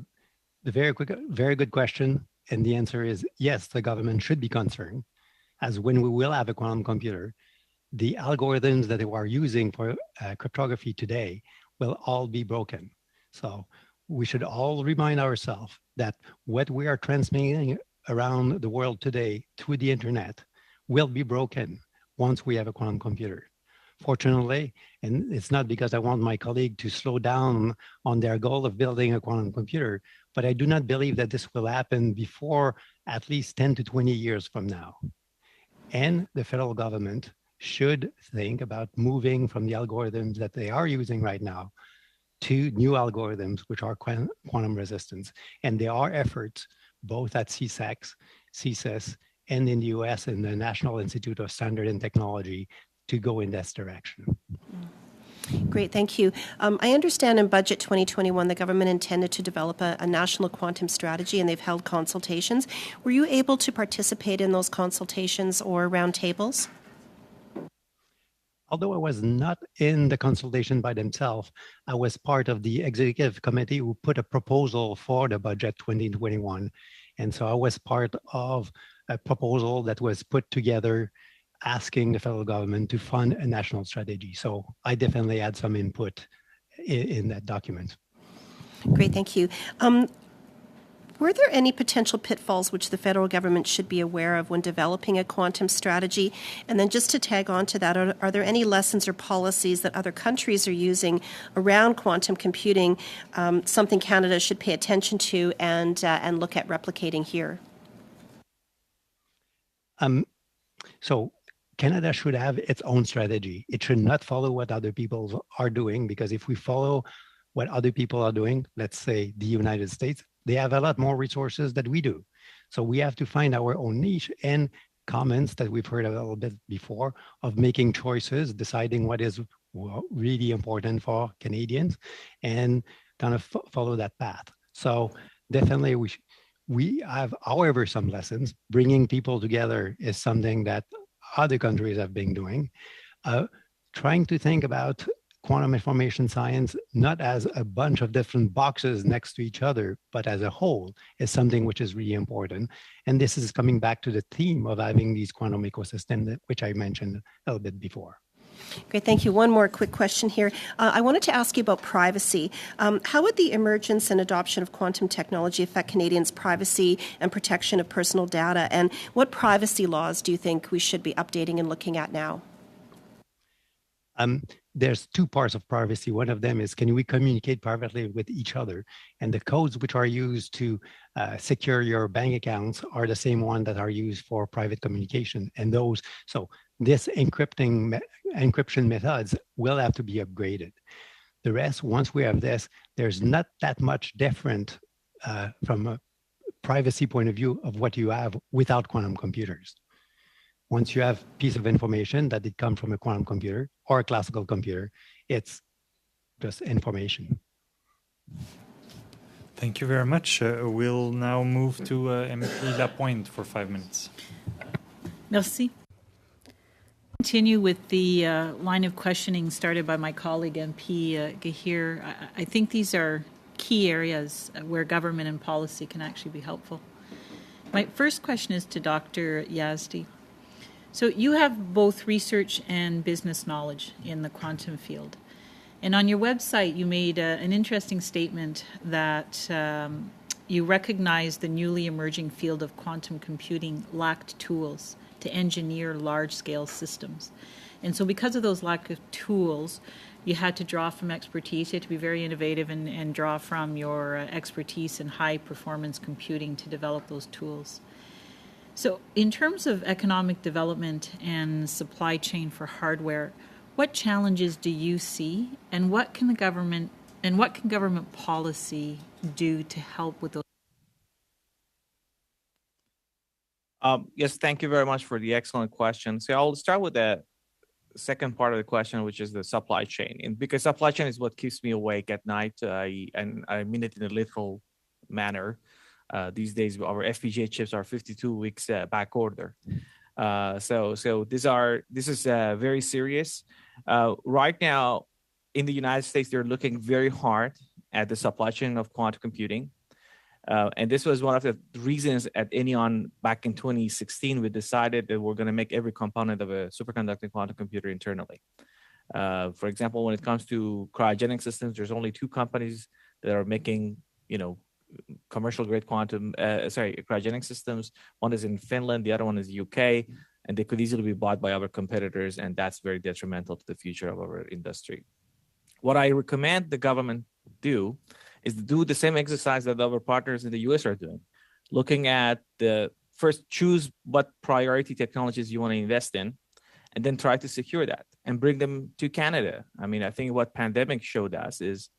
the very good question. And the answer is yes, the government should be concerned, as when we will have a quantum computer, the algorithms that they are using for cryptography today will all be broken. So we should all remind ourselves that what we are transmitting around the world today through the internet will be broken once we have a quantum computer. Fortunately, and it's not because I want my colleague to slow down on their goal of building a quantum computer, but I do not believe that this will happen before at least 10 to 20 years from now. And the federal government should think about moving from the algorithms that they are using right now to new algorithms which are quantum resistant. And there are efforts both at CSIS, and in the US and the National Institute of Standard and Technology to go in this direction. Great, thank you. I understand in Budget 2021, the government intended to develop a national quantum strategy, and they've held consultations. Were you able to participate in those consultations or roundtables? Although I was not in the consultation by themselves, I was part of the executive committee who put a proposal for the budget 2021. And so I was part of a proposal that was put together asking the federal government to fund a national strategy. So I definitely had some input in that document. Great, thank you. Were there any potential pitfalls which the federal government should be aware of when developing a quantum strategy? And then just to tag on to that, are there any lessons or policies that other countries are using around quantum computing, something Canada should pay attention to and look at replicating here? So Canada should have its own strategy. It should not follow what other people are doing, because if we follow what other people are doing, let's say the United States, they have a lot more resources than we do. So we have to find our own niche, and comments that we've heard a little bit before of making choices, deciding what is really important for Canadians, and kind of follow that path. So definitely we have, however, some lessons. Bringing people together is something that other countries have been doing. Trying to think about quantum information science not as a bunch of different boxes next to each other, but as a whole is something which is really important. And this is coming back to the theme of having these quantum ecosystems, which I mentioned a little bit before. Great, thank you. One more quick question here. I wanted to ask you about privacy. How would the emergence and adoption of quantum technology affect Canadians' privacy and protection of personal data? And what privacy laws do you think we should be updating and looking at now? There's two parts of privacy. One of them is, can we communicate privately with each other? And the codes which are used to secure your bank accounts are the same one that are used for private communication. And those, so this encryption methods will have to be upgraded. The rest, once we have this, there's not that much different from a privacy point of view of what you have without quantum computers. Once you have a piece of information that did come from a quantum computer or a classical computer, it's just information. Thank you very much. We'll now move to MP Lapointe for 5 minutes. Merci. Continue with the line of questioning started by my colleague MP Gahir. I think these are key areas where government and policy can actually be helpful. My first question is to Dr. Yazdi. So you have both research and business knowledge in the quantum field. And on your website, you made an interesting statement that you recognize the newly emerging field of quantum computing lacked tools to engineer large-scale systems. And so because of those lack of tools, you had to draw from expertise. You had to be very innovative and draw from your expertise in high-performance computing to develop those tools. So in terms of economic development and supply chain for hardware, what challenges do you see, and what can government policy do to help with those? Yes, thank you very much for the excellent question. So I'll start with the second part of the question, which is the supply chain. And because supply chain is what keeps me awake at night, and I mean it in a literal manner. These days, our FPGA chips are 52 weeks back order. So this is very serious. Right now, in the United States, they're looking very hard at the supply chain of quantum computing. And this was one of the reasons at Enion back in 2016, we decided that we're going to make every component of a superconducting quantum computer internally. For example, when it comes to cryogenic systems, there's only two companies that are making, commercial grade cryogenic systems. One is in Finland, the other one is UK, and they could easily be bought by other competitors, and that's very detrimental to the future of our industry. What I recommend the government do is to do the same exercise that our partners in the US are doing, looking at first choose what priority technologies you want to invest in, and then try to secure that and bring them to Canada. I mean, I think what pandemic showed us is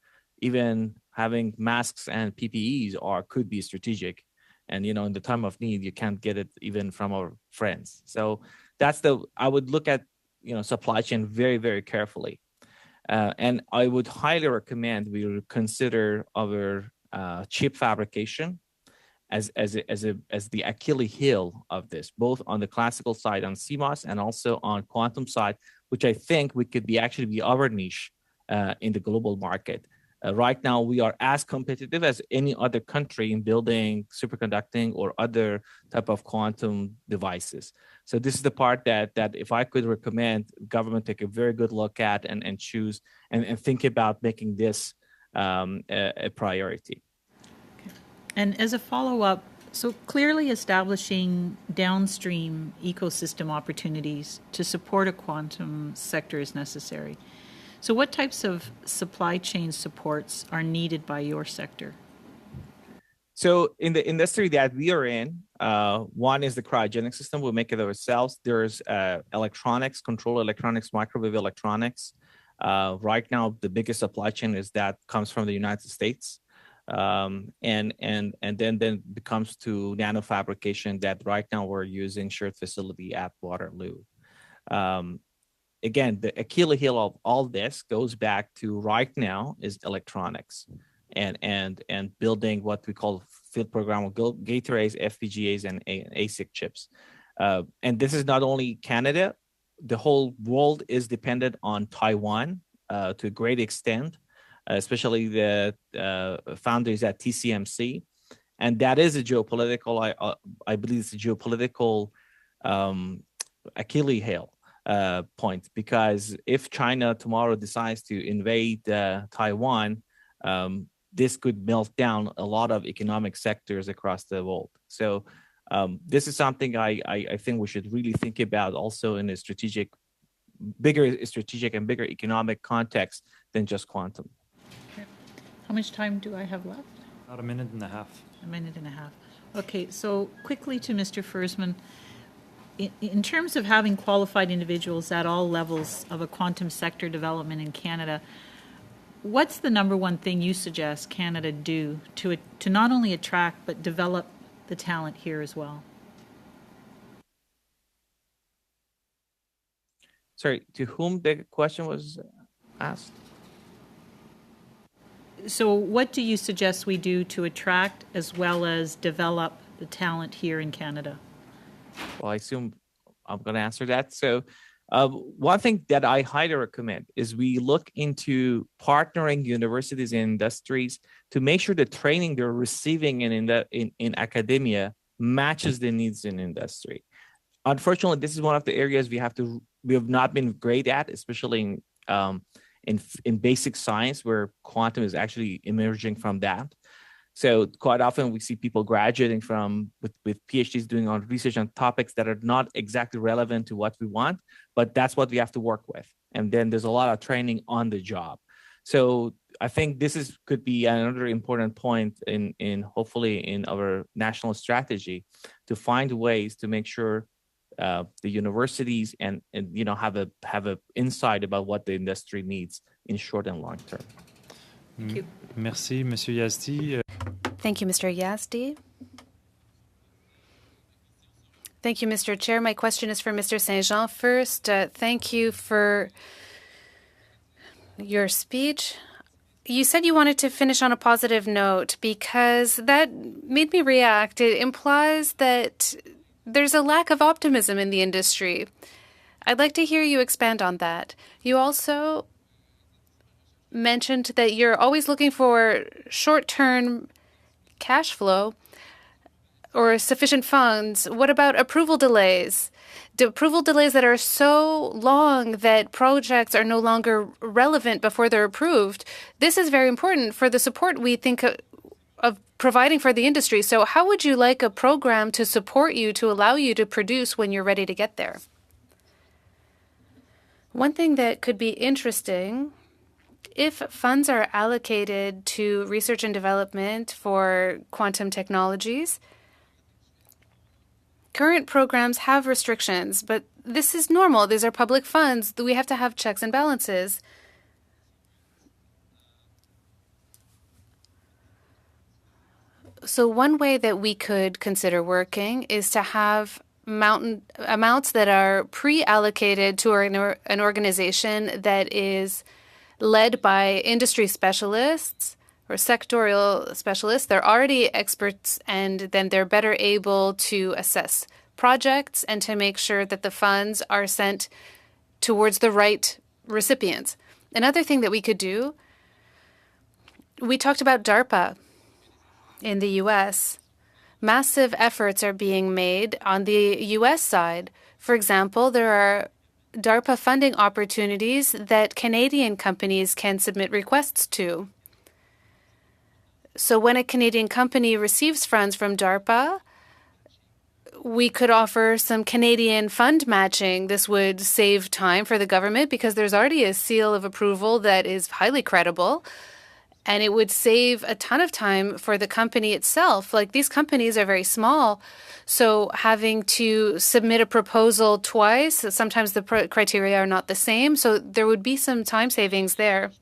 even having masks and PPEs could be strategic. And, in the time of need, you can't get it even from our friends. So I would look at, supply chain very, very carefully. And I would highly recommend we consider our chip fabrication as the Achilles heel of this, both on the classical side on CMOS and also on quantum side, which I think we could actually be our niche in the global market. Right now, we are as competitive as any other country in building superconducting or other type of quantum devices. So this is the part that if I could recommend, government take a very good look at and choose and think about making this a priority. Okay. And as a follow-up, so clearly establishing downstream ecosystem opportunities to support a quantum sector is necessary. So what types of supply chain supports are needed by your sector? So in the industry that we are in, one is the cryogenic system. We make it ourselves. There's electronics, control electronics, microwave electronics. Right now, the biggest supply chain is that comes from the United States. And then it comes to nanofabrication that right now we're using shared facility at Waterloo. Again, the Achilles heel of all this goes back to right now is electronics and building what we call field programmable gate arrays, FPGAs, and ASIC chips. And this is not only Canada. The whole world is dependent on Taiwan to a great extent, especially the foundries at TSMC. And that is a geopolitical, I believe it's a geopolitical Achilles heel. Point, because if China tomorrow decides to invade Taiwan, this could melt down a lot of economic sectors across the world. So this is something I think we should really think about also in a bigger strategic and bigger economic context than just quantum. Okay. How much time do I have left? About a minute and a half. A minute and a half. Okay, so quickly to Mr. Fersman. In terms of having qualified individuals at all levels of a quantum sector development in Canada, what's the number one thing you suggest Canada do to not only attract but develop the talent here as well? Sorry, to whom the question was asked? So what do you suggest we do to attract as well as develop the talent here in Canada? Well, I assume I'm going to answer that. So one thing that I highly recommend is we look into partnering universities and industries to make sure the training they're receiving in academia matches the needs in industry. Unfortunately, this is one of the areas we have not been great at, especially in basic science, where quantum is actually emerging from that. So quite often we see people graduating with PhDs doing on research on topics that are not exactly relevant to what we want, but that's what we have to work with. And then there's a lot of training on the job. So I think this could be another important point in hopefully in our national strategy to find ways to make sure the universities and have a insight about what the industry needs in short and long term. Thank you. Merci, Monsieur Yazdi. Thank you, Mr. Yazdi. Thank you, Mr. Chair. My question is for Mr. Saint-Jean first. Thank you for your speech. You said you wanted to finish on a positive note because that made me react. It implies that there's a lack of optimism in the industry. I'd like to hear you expand on that. You also mentioned that you're always looking for short-term cash flow or sufficient funds. What about approval delays? The approval delays that are so long that projects are no longer relevant before they're approved. This is very important for the support we think of providing for the industry. So how would you like a program to support you, to allow you to produce when you're ready to get there? One thing that could be interesting, if funds are allocated to research and development for quantum technologies, current programs have restrictions, but this is normal. These are public funds. We have to have checks and balances. So one way that we could consider working is to have amounts that are pre-allocated to an organization that is led by industry specialists or sectorial specialists. They're already experts, and then they're better able to assess projects and to make sure that the funds are sent towards the right recipients. Another thing that we could do We talked about DARPA in the US. Massive efforts are being made on the US side. For example, there are DARPA funding opportunities that Canadian companies can submit requests to. So when a Canadian company receives funds from DARPA, we could offer some Canadian fund matching. This would save time for the government because there's already a seal of approval that is highly credible. And it would save a ton of time for the company itself. Like, these companies are very small, so having to submit a proposal twice, sometimes the criteria are not the same, so there would be some time savings there.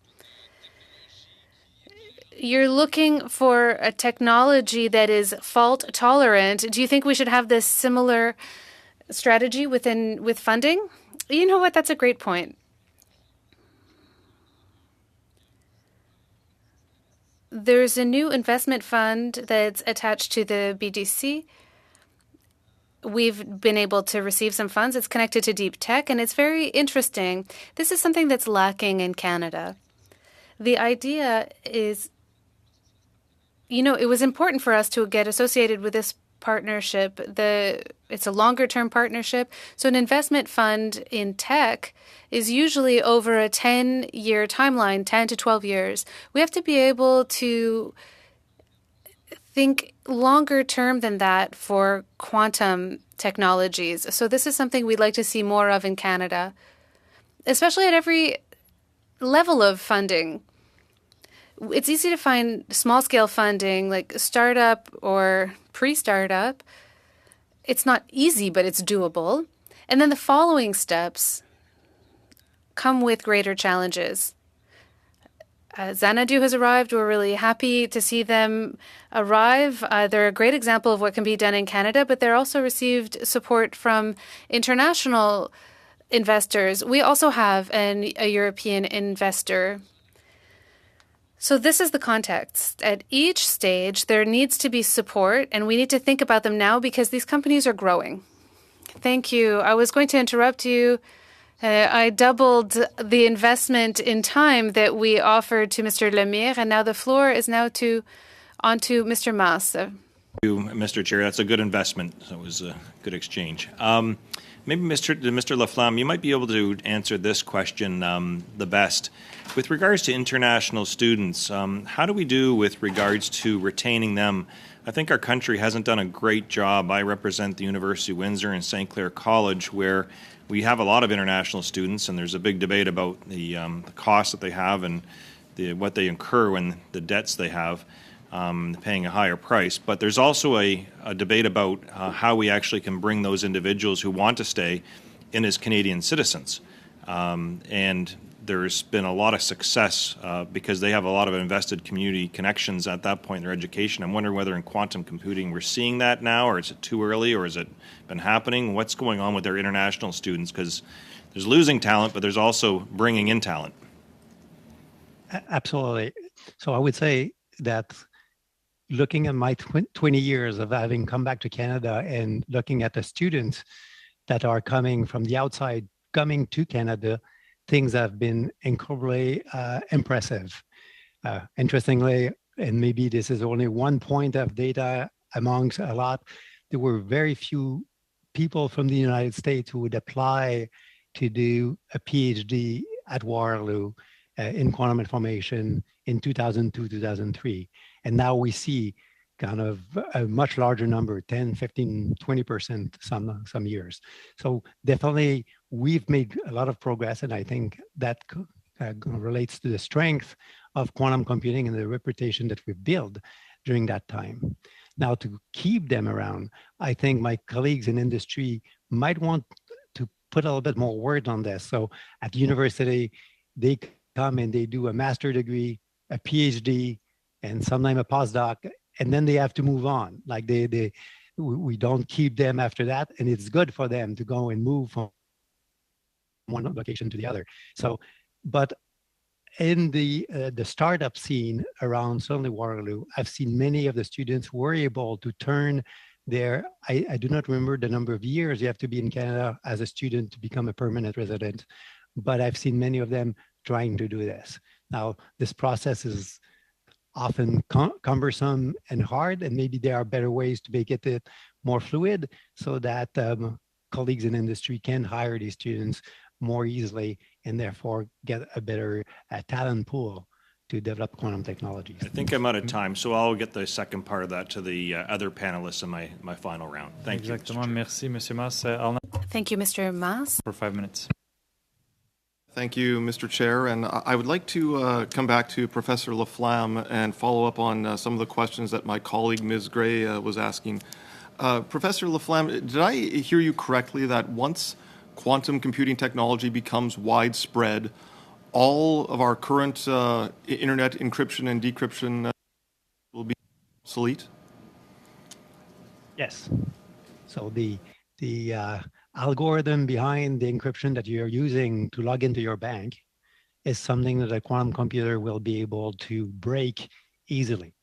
You're looking for a technology that is fault tolerant. Do you think we should have this similar strategy with funding? You know what? That's a great point. There's a new investment fund that's attached to the BDC. We've been able to receive some funds. It's connected to deep tech, and it's very interesting. This is something that's lacking in Canada. The idea is, it was important for us to get associated with this partnership. It's a longer-term partnership. So an investment fund in tech is usually over a 10-year timeline, 10 to 12 years. We have to be able to think longer term than that for quantum technologies. So this is something we'd like to see more of in Canada, especially at every level of funding. It's easy to find small-scale funding, like startup or pre-startup. It's not easy, but it's doable. And then the following steps come with greater challenges. Xanadu has arrived. We're really happy to see them arrive. They're a great example of what can be done in Canada, but they're also received support from international investors. We also have a European investor. So this is the context. At each stage, there needs to be support, and we need to think about them now because these companies are growing. Thank you. I was going to interrupt you. I doubled the investment in time that we offered to Mr. Lemire, and now the floor is on to Mr. Maas. Thank you, Mr. Chair. That's a good investment. So it was a good exchange. Maybe Mr. Laflamme, you might be able to answer this question the best. With regards to international students, how do we do with regards to retaining them? I think our country hasn't done a great job. I represent the University of Windsor and St. Clair College, where we have a lot of international students, and there's a big debate about the costs that they have and what they incur when the debts they have, paying a higher price. But there's also a debate about how we actually can bring those individuals who want to stay in as Canadian citizens. And there's been a lot of success because they have a lot of invested community connections at that point in their education. I'm wondering whether in quantum computing we're seeing that now, or is it too early, or has it been happening? What's going on with their international students? Because there's losing talent, but there's also bringing in talent. Absolutely. So I would say that looking at my 20 years of having come back to Canada and looking at the students that are coming from the outside, coming to Canada, things have been incredibly impressive. Interestingly, and maybe this is only one point of data amongst a lot, there were very few people from the United States who would apply to do a PhD at Waterloo in quantum information in 2002, 2003. And now we see kind of a much larger number, 10, 15, 20% some years. So definitely we've made a lot of progress, and I think that relates to the strength of quantum computing and the reputation that we've built during that time. Now, to keep them around, I think my colleagues in industry might want to put a little bit more word on this. So at university, they come and they do a master's degree, a PhD, and sometimes a postdoc, and then they have to move on. Like we don't keep them after that, and it's good for them to go and move from one location to the other. So, but in the startup scene around certainly Waterloo, I've seen many of the students were able to turn their, I do not remember the number of years you have to be in Canada as a student to become a permanent resident, but I've seen many of them trying to do this. Now, this process is often cumbersome and hard, and maybe there are better ways to make it more fluid so that colleagues in industry can hire these students more easily and therefore get a better talent pool to develop quantum technologies. I think I'm out of time, so I'll get the second part of that to the other panelists in my final round. Thank you. Exactement. Merci, Monsieur Mas. I'll now Thank you, Mr. Mas. for 5 minutes. Thank you, Mr. Chair. And I would like to come back to Professor Laflamme and follow up on some of the questions that my colleague, Ms. Gray, was asking. Professor Laflamme, did I hear you correctly that once quantum computing technology becomes widespread, all of our current internet encryption and decryption will be obsolete? Yes. So the algorithm behind the encryption that you're using to log into your bank is something that a quantum computer will be able to break easily.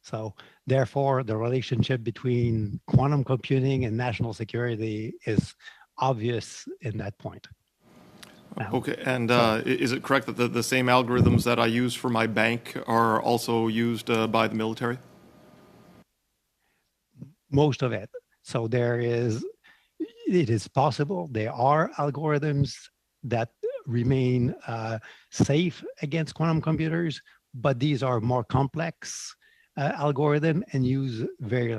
So therefore, the relationship between quantum computing and national security is obvious in that point. Now, okay, and is it correct that the same algorithms that I use for my bank are also used by the military? Most of it. So it is possible. There are algorithms that remain safe against quantum computers, but these are more complex algorithm and use very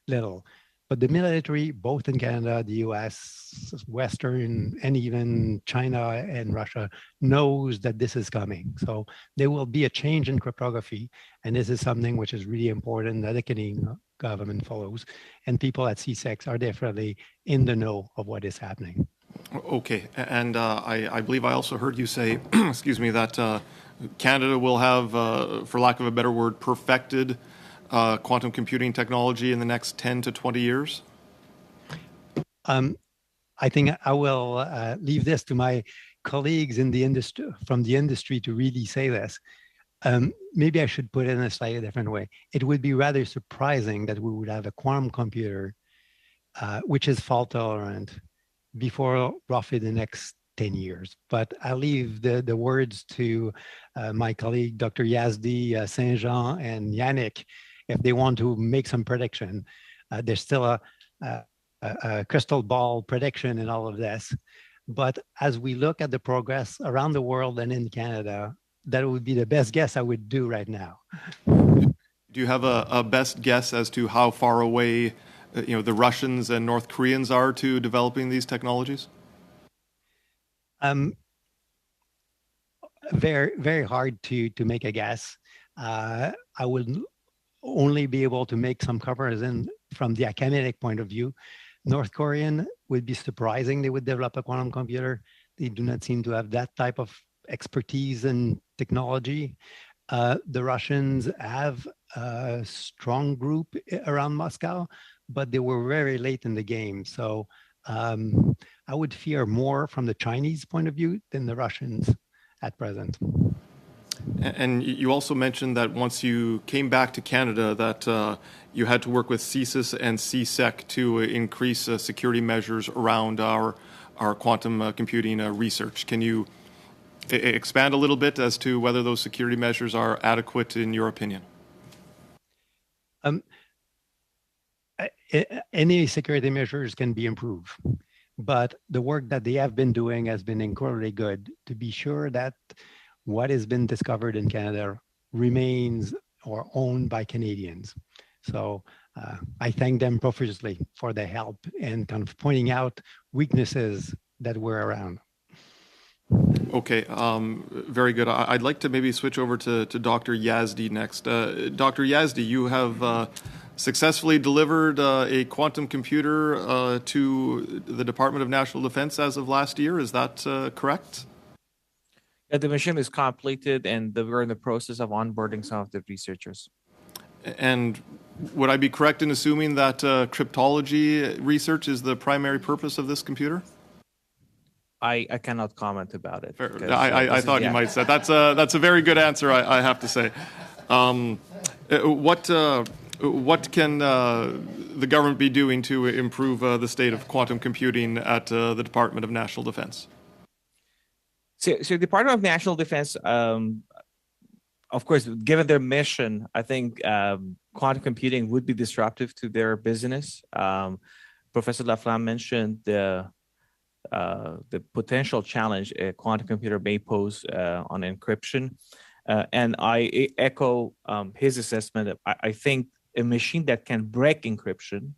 little. But the military, both in Canada, the US, Western, and even China and Russia, knows that this is coming. So there will be a change in cryptography, and this is something which is really important that the Canadian government follows. And people at CSEX are definitely in the know of what is happening. Okay, and I believe I also heard you say, excuse me, that Canada will have, for lack of a better word, perfected quantum computing technology in the next 10 to 20 years? I think I will leave this to my colleagues in the industry, from the industry, to really say this. Maybe I should put it in a slightly different way. It would be rather surprising that we would have a quantum computer which is fault tolerant before roughly the next 10 years. But I'll leave the words to my colleague, Dr. Yazdi, Saint-Jean, and Yannick, if they want to make some prediction. There's still a crystal ball prediction in all of this. But as we look at the progress around the world and in Canada, that would be the best guess I would do right now. Do you have a best guess as to how far away the Russians and North Koreans are to developing these technologies? Very, very hard to make a guess. I would only be able to make some comparison from the academic point of view. North Korean would be surprising they would develop a quantum computer. They do not seem to have that type of expertise and technology. The Russians have a strong group around Moscow, but they were very late in the game. So I would fear more from the Chinese point of view than the Russians at present. And you also mentioned that once you came back to Canada that you had to work with CSIS and CSEC to increase security measures around our quantum computing research. Can you expand a little bit as to whether those security measures are adequate in your opinion? Any security measures can be improved, but the work that they have been doing has been incredibly good to be sure that what has been discovered in Canada remains or owned by Canadians. So I thank them profusely for their help and kind of pointing out weaknesses that were around. Okay, very good. I'd like to maybe switch over to Dr. Yazdi next. Dr. Yazdi, you have successfully delivered a quantum computer to the Department of National Defense as of last year. Is that correct? Yeah, the mission is completed, and we're in the process of onboarding some of the researchers. And would I be correct in assuming that cryptology research is the primary purpose of this computer? I cannot comment about it. I thought you might say that's a very good answer. I have to say. What can the government be doing to improve the state of quantum computing at the Department of National Defense? So the Department of National Defense of course, given their mission, I think quantum computing would be disruptive to their business. Professor Laflamme mentioned the potential challenge a quantum computer may pose on encryption. And I echo his assessment. I think a machine that can break encryption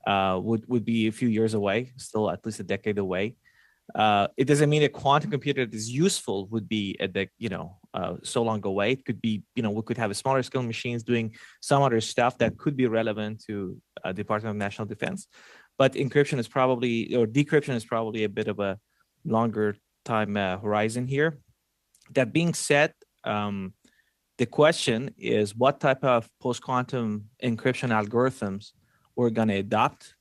would be a few years away, still at least a decade away. It doesn't mean a quantum computer that is useful would be so long away. It could be, we could have a smaller scale machines doing some other stuff that could be relevant to Department of National Defense. But encryption is probably, or decryption is probably a bit of a longer time horizon here. That being said, the question is what type of post-quantum encryption algorithms we're going to adopt,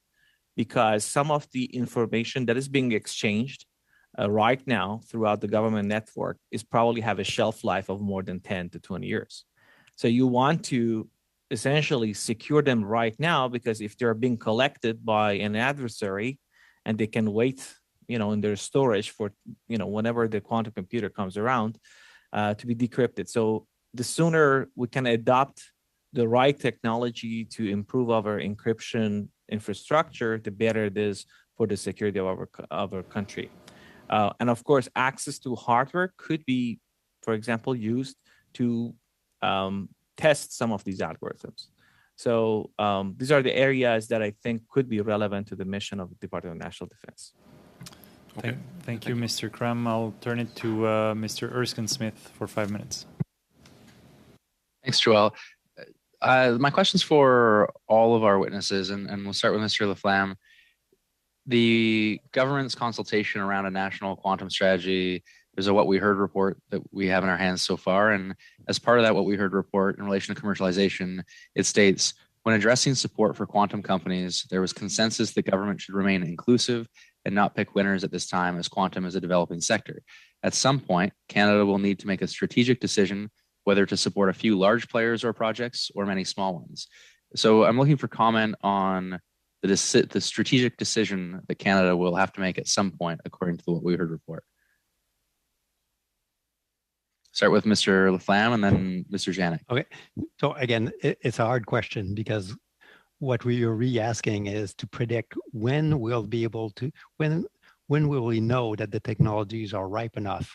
because some of the information that is being exchanged right now throughout the government network is probably have a shelf life of more than 10 to 20 years. So you want to essentially secure them right now, because if they're being collected by an adversary and they can wait, in their storage for, whenever the quantum computer comes around to be decrypted. So the sooner we can adopt the right technology to improve our encryption infrastructure, the better it is for the security of our country. And of course, access to hardware could be, for example, used to test some of these algorithms. So these are the areas that I think could be relevant to the mission of the Department of National Defense. Okay. Thank you, Mr. Cram. I'll turn it to Mr. Erskine Smith for 5 minutes. Thanks, Joel. My question's for all of our witnesses, and we'll start with Mr. Laflamme. The government's consultation around a national quantum strategy, there's a What We Heard report that we have in our hands so far. And as part of that What We Heard report in relation to commercialization, it states, when addressing support for quantum companies, there was consensus that government should remain inclusive and not pick winners at this time, as quantum is a developing sector. At some point, Canada will need to make a strategic decision whether to support a few large players or projects or many small ones. So I'm looking for comment on the strategic decision that Canada will have to make at some point, according to the What We Heard report. Start with Mr. Laflamme and then Mr. Janik. Okay. So again, it's a hard question, because what we are re-asking is to predict when we'll be able to, when will we know that the technologies are ripe enough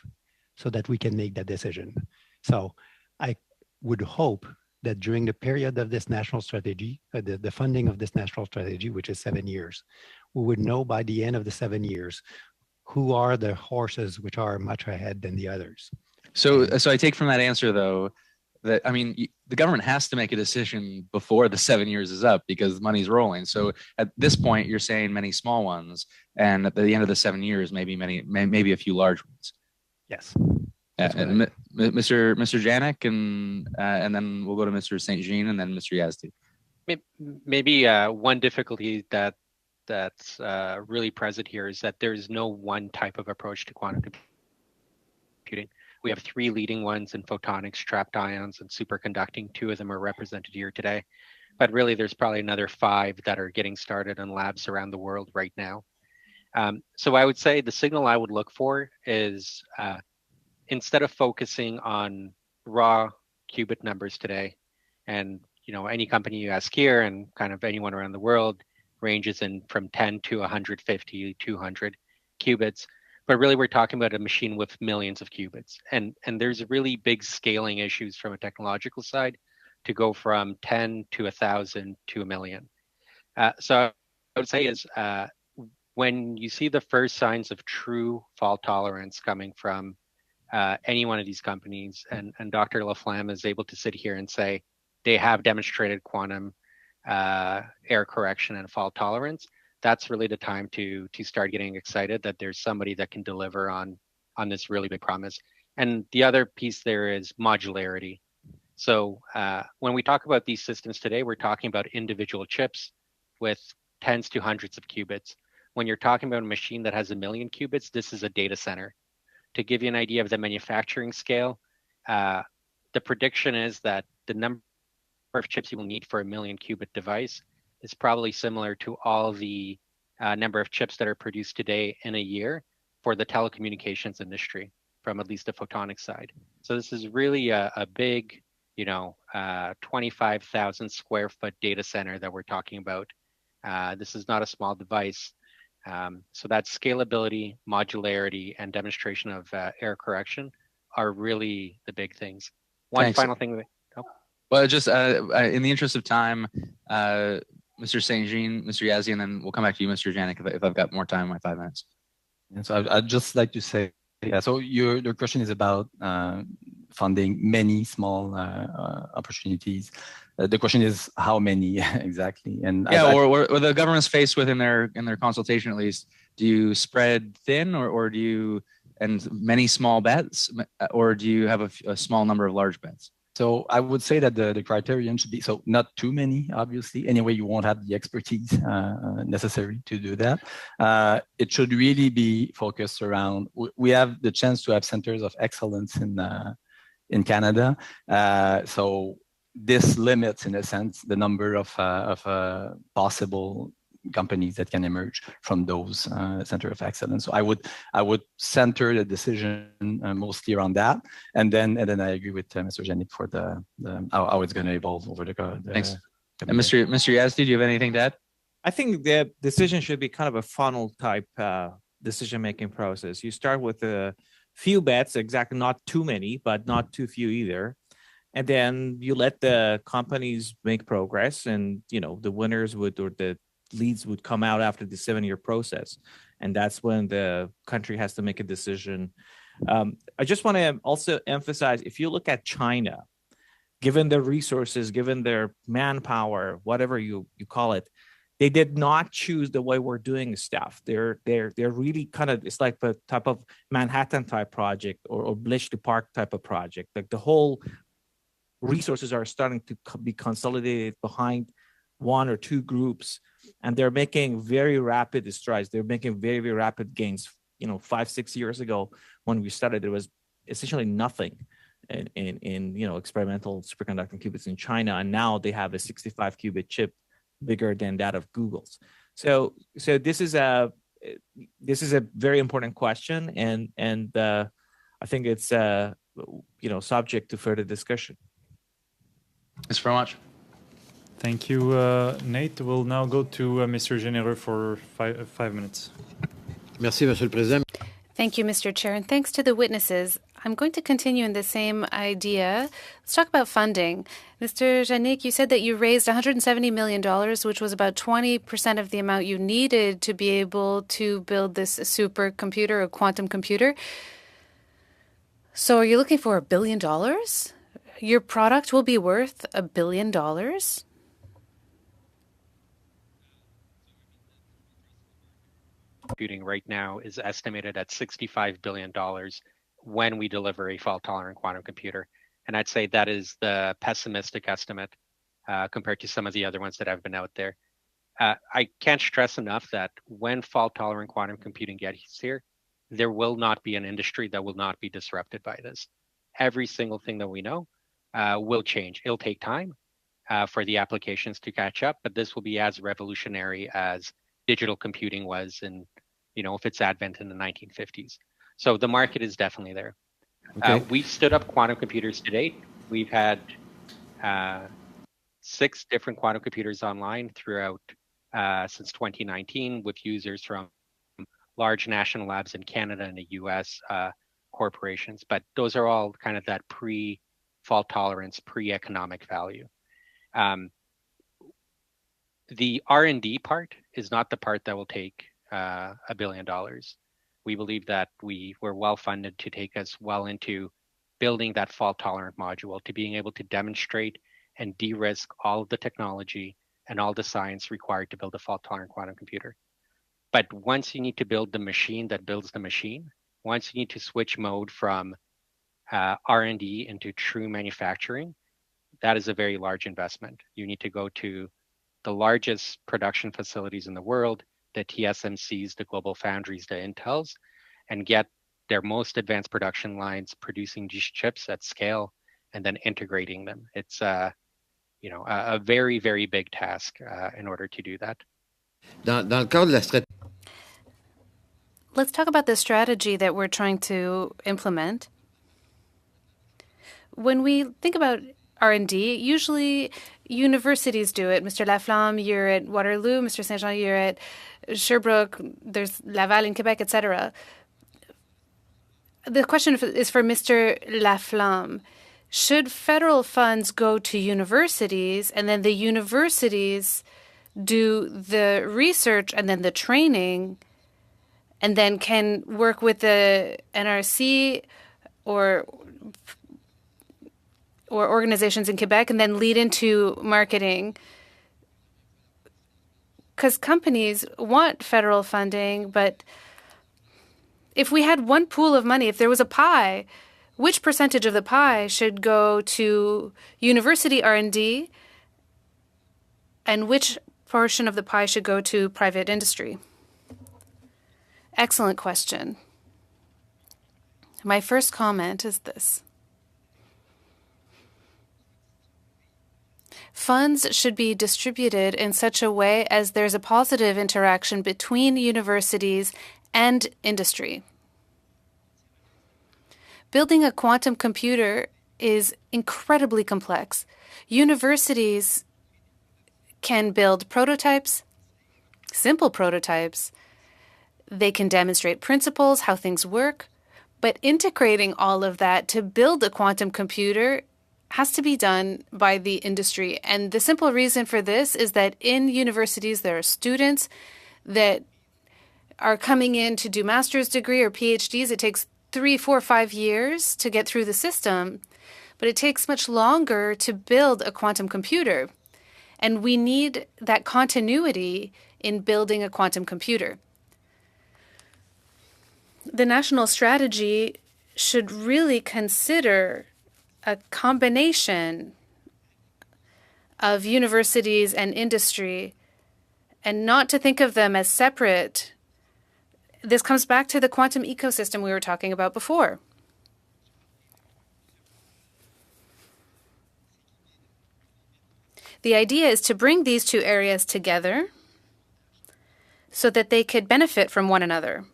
so that we can make that decision. So I would hope that during the period of this national strategy, the funding of this national strategy, which is 7 years, we would know by the end of the 7 years who are the horses which are much ahead than the others. So I take from that answer, though, that, I mean, the government has to make a decision before the 7 years is up, because money's rolling. So at this point, you're saying many small ones, and at the end of the 7 years, maybe a few large ones. Yes. And Mr. Janik, and then we'll go to Mr. St. Jean, and then Mr. Yazdi. Maybe one difficulty that's really present here is that there is no one type of approach to quantum computing. We have 3 leading ones in photonics, trapped ions, and superconducting. 2 of them are represented here today. But really, there's probably another 5 that are getting started in labs around the world right now. So I would say the signal I would look for is instead of focusing on raw qubit numbers today, and any company you ask here and kind of anyone around the world ranges in from 10 to 150, 200 qubits. But really, we're talking about a machine with millions of qubits. And there's really big scaling issues from a technological side to go from 10 to 1,000 to 1 million. So I would say is when you see the first signs of true fault tolerance coming from any one of these companies, and Dr. Laflamme is able to sit here and say they have demonstrated quantum error correction and fault tolerance, that's really the time to start getting excited that there's somebody that can deliver on this really big promise. And the other piece there is modularity. So when we talk about these systems today, we're talking about individual chips with tens to hundreds of qubits. When you're talking about a machine that has 1 million qubits, this is a data center. To give you an idea of the manufacturing scale, the prediction is that the number of chips you will need for a 1 million qubit device is probably similar to all the number of chips that are produced today in a year for the telecommunications industry from at least the photonic side. So this is really a big, 25,000 square foot data center that we're talking about. This is not a small device. So that scalability, modularity, and demonstration of error correction are really the big things. One final thing. Well, just in the interest of time, Mr. St. Jean, Mr. Yazzie, and then we'll come back to you, Mr. Janik, if I've got more time in my 5 minutes. And so I'd just like to say, so your question is about funding many small opportunities. The question is how many exactly? And or the government's faced with in their consultation, at least. Do you spread thin, or do you and many small bets, or do you have a small number of large bets? So I would say that the criterion should be, so not too many, obviously. Anyway, you won't have the expertise necessary to do that. It should really be focused around, we have the chance to have centers of excellence in Canada. So this limits, in a sense, the number of possible companies that can emerge from those center of excellence. So I would center the decision mostly around that, and then I agree with Mr. Janik for the how it's going to evolve over the. Thanks. And Mr. Yazdi, do you have anything to add? I think the decision should be kind of a funnel type decision-making process. You start with a few bets, exactly, not too many, but not too few either. And then you let the companies make progress, and the winners or the leads would come out after the 7-year process. And that's when the country has to make a decision. I just want to also emphasize, if you look at China, given their resources, given their manpower, whatever you call it, they did not choose the way we're doing stuff. They're really kind of, it's like the type of Manhattan type project or Bletchley Park type of project. Like the whole resources are starting to be consolidated behind one or two groups, and they're making very rapid strides. They're making very, very rapid gains. 5-6 years ago when we started, there was essentially nothing in experimental superconducting qubits in China, and now they have a 65 qubit chip bigger than that of Google's. So this is a very important question, and I think it's subject to further discussion. Thanks very much. Thank you, Nate. We'll now go to Mr. Généreux for 5 minutes. Merci, Monsieur le Président. Thank you, Mr. Chair, and thanks to the witnesses. I'm going to continue in the same idea. Let's talk about funding. Mr. Janik, you said that you raised $170 million, which was about 20% of the amount you needed to be able to build this supercomputer, a quantum computer. So are you looking for $1 billion? Your product will be worth $1 billion? Computing right now is estimated at $65 billion when we deliver a fault-tolerant quantum computer. And I'd say that is the pessimistic estimate compared to some of the other ones that have been out there. I can't stress enough that when fault-tolerant quantum computing gets here, there will not be an industry that will not be disrupted by this. Every single thing that we know will change. It'll take time for the applications to catch up, but this will be as revolutionary as digital computing was in, if its advent in the 1950s. So the market is definitely there. Okay. We've stood up quantum computers to date. We've had 6 different quantum computers online throughout since 2019 with users from large national labs in Canada and the US corporations. But those are all kind of that pre-fault tolerance, pre-economic value. The R&D part is not the part that will take $1 billion. We believe that we're well funded to take us well into building that fault-tolerant module, to being able to demonstrate and de-risk all of the technology and all the science required to build a fault-tolerant quantum computer. But once you need to build the machine that builds the machine, once you need to switch mode from R&D into true manufacturing, that is a very large investment. You need to go to the largest production facilities in the world, the TSMCs, the global foundries, the Intels, and get their most advanced production lines producing these chips at scale and then integrating them. It's a very, very big task in order to do that. let's talk about the strategy that we're trying to implement. When we think about R&D, usually universities do it. Mr. Laflamme, you're at Waterloo. Mr. Saint-Jean, you're at Sherbrooke. There's Laval in Quebec, etc. The question is for Mr. Laflamme. Should federal funds go to universities and then the universities do the research and then the training and then can work with the NRC or organizations in Quebec and then lead into marketing? Because companies want federal funding, but if we had one pool of money, if there was a pie, which percentage of the pie should go to university R&D and which portion of the pie should go to private industry? Excellent question. My first comment is this. Funds should be distributed in such a way as there's a positive interaction between universities and industry. Building a quantum computer is incredibly complex. Universities can build prototypes, simple prototypes. They can demonstrate principles, how things work, but integrating all of that to build a quantum computer has to be done by the industry. And the simple reason for this is that in universities, there are students that are coming in to do master's degree or PhDs. It takes 3, 4, 5 years to get through the system, but it takes much longer to build a quantum computer. And we need that continuity in building a quantum computer. The national strategy should really consider a combination of universities and industry and not to think of them as separate. This comes back to the quantum ecosystem we were talking about before. The idea is to bring these two areas together so that they could benefit from one another.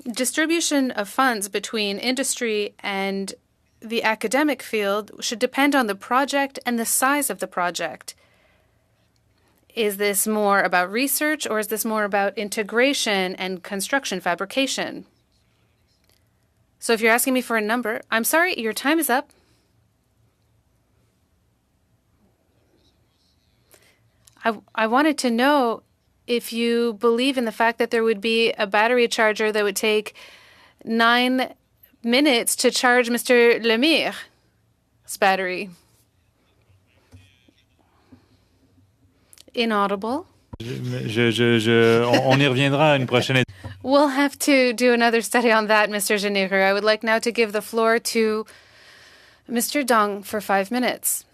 Distribution of funds between industry and the academic field should depend on the project and the size of the project. Is this more about research or is this more about integration and construction fabrication? So if you're asking me for a number, I'm sorry, your time is up. I wanted to know if you believe in the fact that there would be a battery charger that would take 9 minutes to charge Mr. Lemire's battery. Inaudible. On y reviendra à une prochaine. We'll have to do another study on that, Mr. Généreux. I would like now to give the floor to Mr. Dong for 5 minutes.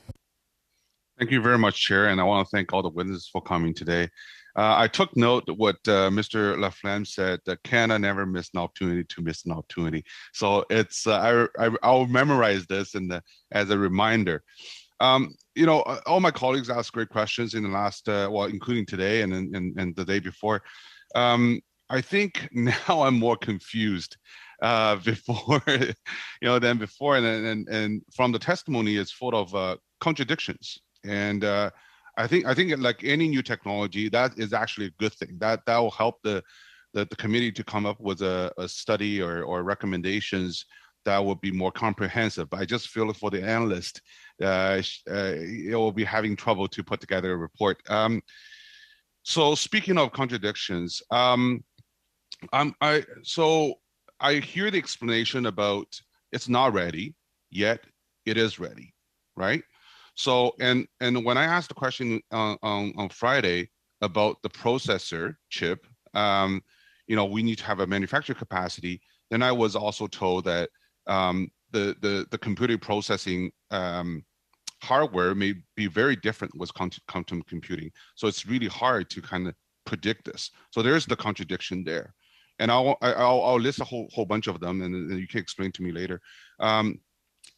Thank you very much, Chair, and I want to thank all the witnesses for coming today. I took note of what Mr. Laflamme said, that Canada never missed an opportunity to miss an opportunity. So it's I'll memorize this as a reminder. All my colleagues asked great questions in the last, including today and the day before. I think now I'm more confused before, than before, and from the testimony, it's full of contradictions. And I think like any new technology, that is actually a good thing. That will help the committee to come up with a study or recommendations that will be more comprehensive. But I just feel for the analyst, it will be having trouble to put together a report. So speaking of contradictions, I hear the explanation about it's not ready yet, it is ready, right? So and when I asked the question on Friday about the processor chip, we need to have a manufacturing capacity. Then I was also told that the computer processing hardware may be very different with quantum computing. So it's really hard to kind of predict this. So there's the contradiction there, and I'll list a whole bunch of them, and you can explain to me later. And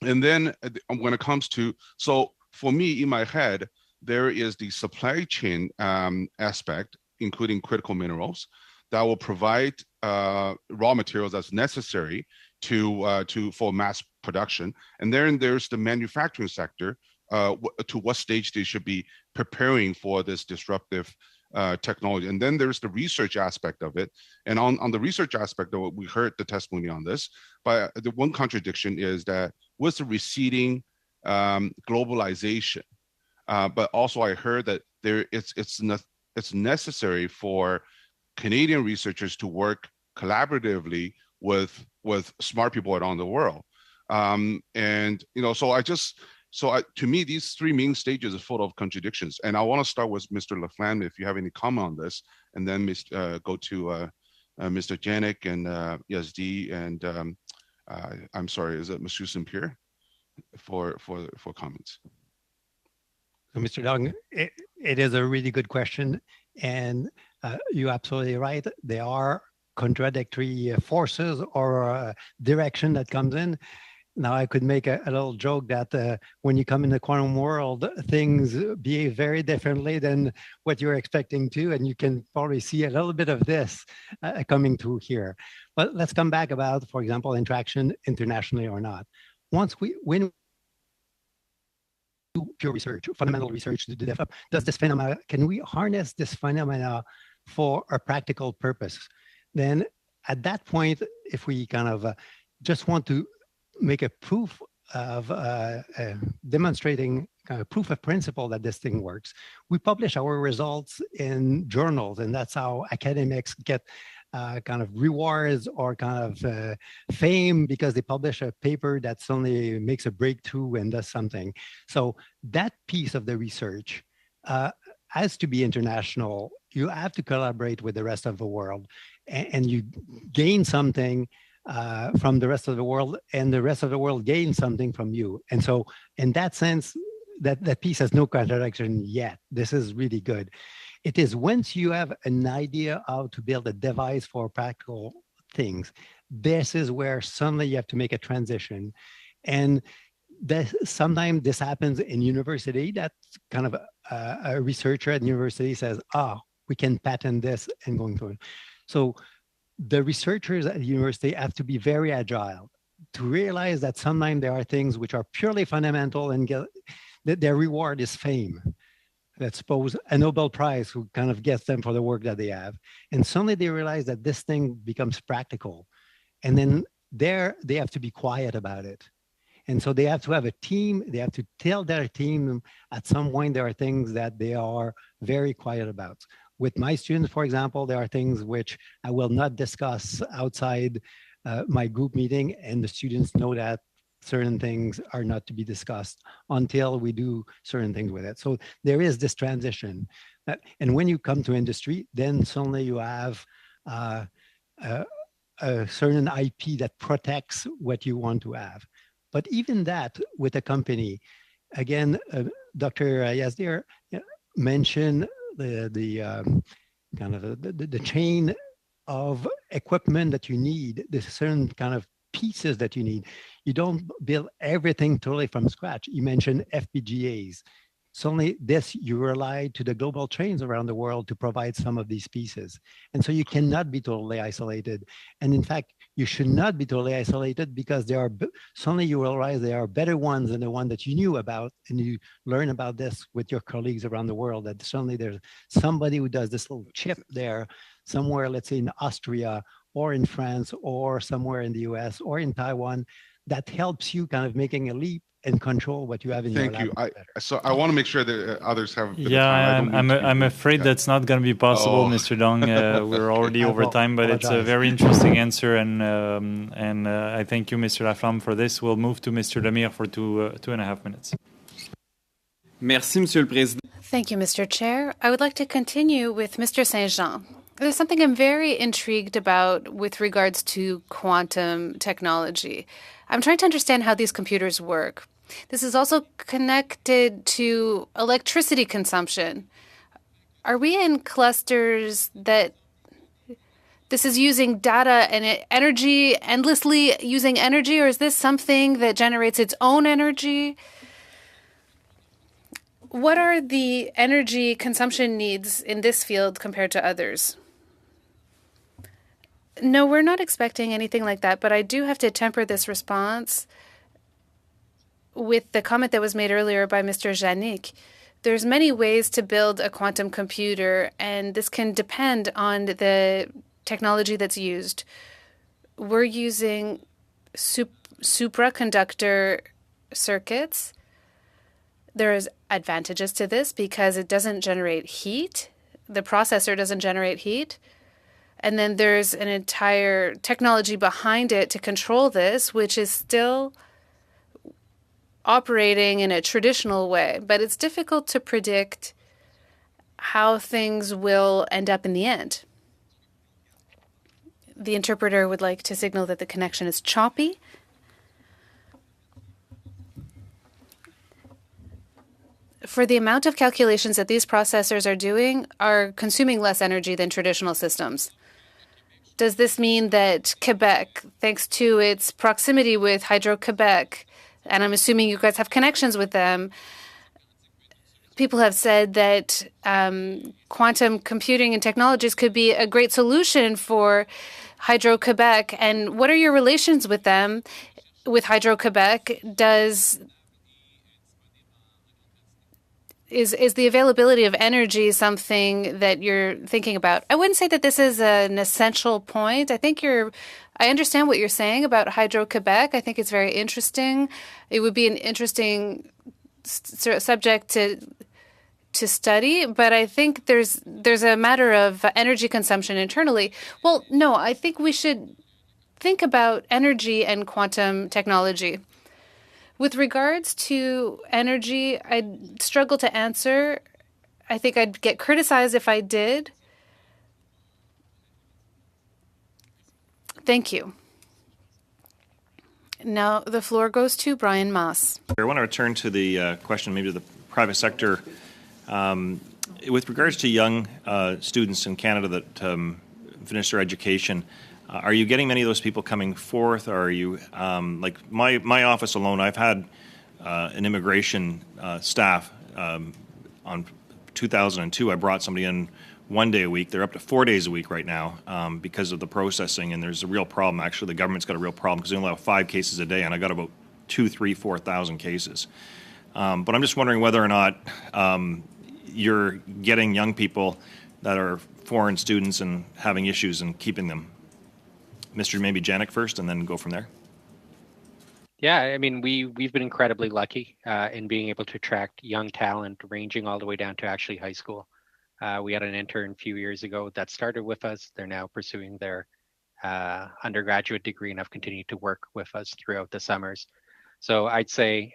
then when it comes to for me, in my head, there is the supply chain aspect including critical minerals, that will provide raw materials that's necessary for mass production. And then there's the manufacturing sector, to what stage they should be preparing for this disruptive technology. And then there's the research aspect of it. And on the research aspect of it, we heard the testimony on this, but the one contradiction is that with the receding globalization, but also I heard that it's necessary for Canadian researchers to work collaboratively with smart people around the world. And to me, these three main stages are full of contradictions. And I want to start with Mr. Laflamme, if you have any comment on this, and then go to Mr. Janik and Yazdi, and I'm sorry, is it Monsieur Saint-Pierre for comments? So, Mr. Dong, it is a really good question, and you're absolutely right. There are contradictory forces or direction that comes in. Now, I could make a little joke that when you come in the quantum world, things behave very differently than what you're expecting to, and you can probably see a little bit of this coming through here. But let's come back about, for example, interaction internationally or not. When we do pure research, fundamental research to develop, can we harness this phenomena for a practical purpose? Then at that point, if we kind of just want to make a proof of demonstrating kind of proof of principle that this thing works, we publish our results in journals, and that's how academics get kind of rewards or kind of fame because they publish a paper that suddenly makes a breakthrough and does something. So that piece of the research has to be international. You have to collaborate with the rest of the world, and you gain something from the rest of the world, and the rest of the world gains something from you. And so in that sense, that piece has no contradiction yet. This is really good. It is once you have an idea how to build a device for practical things, this is where suddenly you have to make a transition. And sometimes this happens in university. That's kind of a researcher at university says, we can patent this and going through it. So the researchers at the university have to be very agile to realize that sometimes there are things which are purely fundamental and that their reward is fame. Let's suppose a Nobel Prize who kind of gets them for the work that they have. And suddenly they realize that this thing becomes practical. And then they have to be quiet about it. And so they have to have a team. They have to tell their team at some point there are things that they are very quiet about. With my students, for example, there are things which I will not discuss outside my group meeting, and the students know that certain things are not to be discussed until we do certain things with it. So there is this transition. And when you come to industry, then suddenly you have a certain IP that protects what you want to have. But even that with a company, again, Dr. Yazdir mentioned the kind of the chain of equipment that you need, the certain kind of pieces that you need. You don't build everything totally from scratch. You mentioned FPGAs. Suddenly this, you rely to the global chains around the world to provide some of these pieces. And so you cannot be totally isolated. And in fact, you should not be totally isolated because suddenly you realize there are better ones than the one that you knew about. And you learn about this with your colleagues around the world, that suddenly there's somebody who does this little chip there somewhere, let's say in Austria or in France or somewhere in the US or in Taiwan, that helps you kind of making a leap and control what you have in your lab. Thank you. So I want to make sure that others have a bit of time. I'm afraid that's not going to be possible, Mr. Dong. We're already over time, but it's a very interesting answer, and I thank you, Mr. Laflamme, for this. We'll move to Mr. Lemire for 2.5 minutes. Merci, Monsieur le Président. Thank you, Mr. Chair. I would like to continue with Mr. Saint-Jean. There's something I'm very intrigued about with regards to quantum technology. I'm trying to understand how these computers work. This is also connected to electricity consumption. Are we in clusters that this is using data and energy, endlessly using energy, or is this something that generates its own energy? What are the energy consumption needs in this field compared to others? No, we're not expecting anything like that, but I do have to temper this response with the comment that was made earlier by Mr. Janik. There's many ways to build a quantum computer, and this can depend on the technology that's used. We're using supraconductor circuits. There's advantages to this because it doesn't generate heat. The processor doesn't generate heat. And then there's an entire technology behind it to control this, which is still operating in a traditional way. But it's difficult to predict how things will end up in the end. The interpreter would like to signal that the connection is choppy. For the amount of calculations that these processors are doing are consuming less energy than traditional systems. Does this mean that Quebec, thanks to its proximity with Hydro-Quebec, and I'm assuming you guys have connections with them, people have said that quantum computing and technologies could be a great solution for Hydro-Quebec. And what are your relations with them, with Hydro-Quebec? Is the availability of energy something that you're thinking about? I wouldn't say that this is an essential point. I understand what you're saying about Hydro-Quebec. I think it's very interesting. It would be an interesting subject to study, but I think there's a matter of energy consumption internally. Well, no, I think we should think about energy and quantum technology. With regards to energy, I'd struggle to answer. I think I'd get criticized if I did. Thank you. Now the floor goes to Brian Moss. I want to return to the question, maybe to the private sector. With regards to young students in Canada that finish their education, are you getting many of those people coming forth? Or are you, like my office alone, I've had an immigration staff. On 2002, I brought somebody in 1 day a week. They're up to 4 days a week right now because of the processing. And there's a real problem. Actually, the government's got a real problem because they only have 5 cases a day, and I got about 2,000, 3,000, 4,000 cases. But I'm just wondering whether or not you're getting young people that are foreign students and having issues and keeping them. Mr. maybe Janik first, and then go from there. Yeah, I mean, we've been incredibly lucky in being able to attract young talent ranging all the way down to actually high school. We had an intern a few years ago that started with us. They're now pursuing their undergraduate degree and have continued to work with us throughout the summers. So I'd say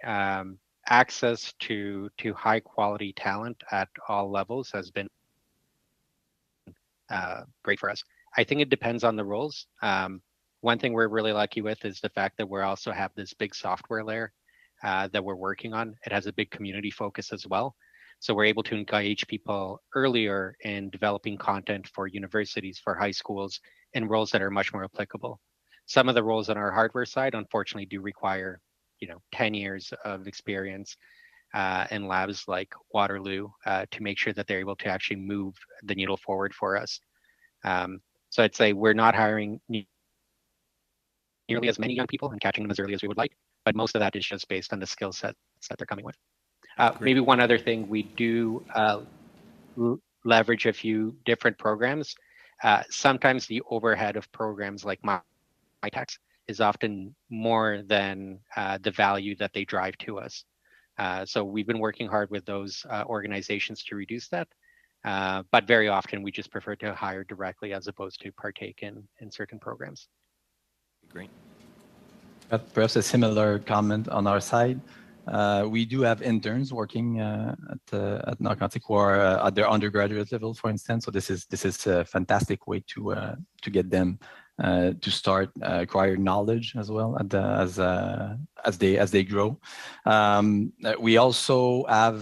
access to high quality talent at all levels has been great for us. I think it depends on the roles. One thing we're really lucky with is the fact that we also have this big software layer that we're working on. It has a big community focus as well. So we're able to engage people earlier in developing content for universities, for high schools, in roles that are much more applicable. Some of the roles on our hardware side, unfortunately, do require 10 years of experience in labs like Waterloo to make sure that they're able to actually move the needle forward for us. So I'd say we're not hiring nearly as many young people and catching them as early as we would like, but most of that is just based on the skill sets that they're coming with. Maybe one other thing, we do leverage a few different programs. Sometimes the overhead of programs like MyTax is often more than the value that they drive to us. So we've been working hard with those organizations to reduce that. But very often we just prefer to hire directly as opposed to partake in certain programs. Great. Perhaps a similar comment on our side. We do have interns working at Narcotic who are at their undergraduate level, for instance. So this is a fantastic way to get them to start acquire knowledge as well as they grow. We also have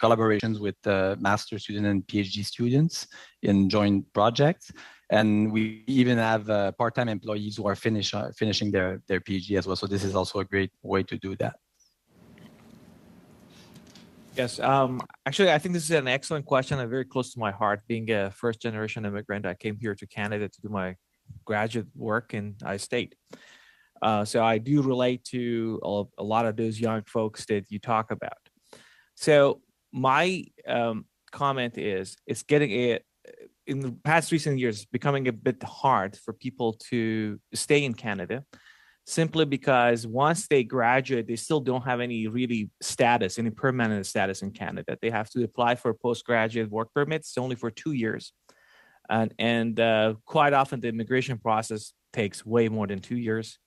collaborations with master student and PhD students in joint projects, and we even have part-time employees who are finishing their PhD as well. So this is also a great way to do that. Yes. Actually, I think this is an excellent question and very close to my heart. Being a first-generation immigrant, I came here to Canada to do my graduate work in I-State. So I do relate to a lot of those young folks that you talk about. So my comment is, it's getting in the past recent years, becoming a bit hard for people to stay in Canada, simply because once they graduate, they still don't have any really status, any permanent status in Canada. They have to apply for postgraduate work permits only for 2 years. And quite often the immigration process takes way more than 2 years.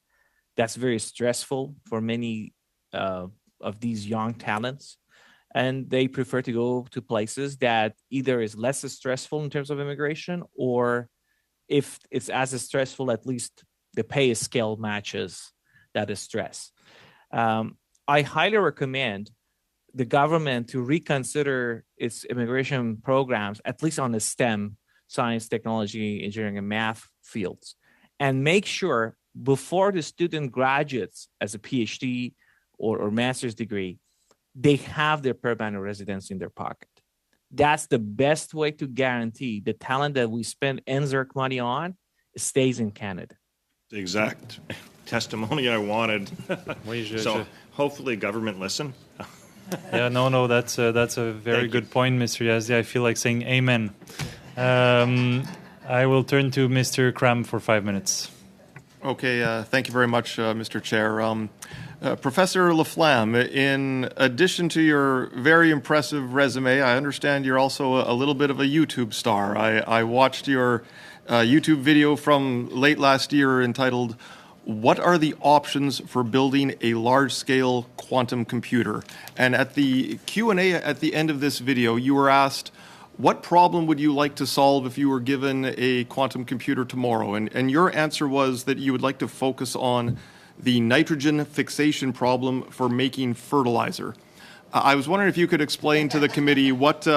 That's very stressful for many of these young talents. And they prefer to go to places that either is less stressful in terms of immigration, or if it's as stressful, at least the pay scale matches that stress. I highly recommend the government to reconsider its immigration programs, at least on the STEM, science, technology, engineering, and math fields, and make sure before the student graduates as a PhD or master's degree, they have their permanent residence in their pocket. That's the best way to guarantee the talent that we spend NSERC money on stays in Canada. The exact testimony I wanted. So hopefully government listen. Yeah, no, that's a very good point, Mr. Yazdi. I feel like saying amen. I will turn to Mr. Cram for 5 minutes. Okay, thank you very much, Mr. Chair. Professor Laflamme, in addition to your very impressive resume, I understand you're also a little bit of a YouTube star. I watched your YouTube video from late last year entitled, "What are the options for building a large-scale quantum computer?" And at the Q&A at the end of this video, you were asked, what problem would you like to solve if you were given a quantum computer tomorrow? And your answer was that you would like to focus on the nitrogen fixation problem for making fertilizer. I was wondering if you could explain to the committee what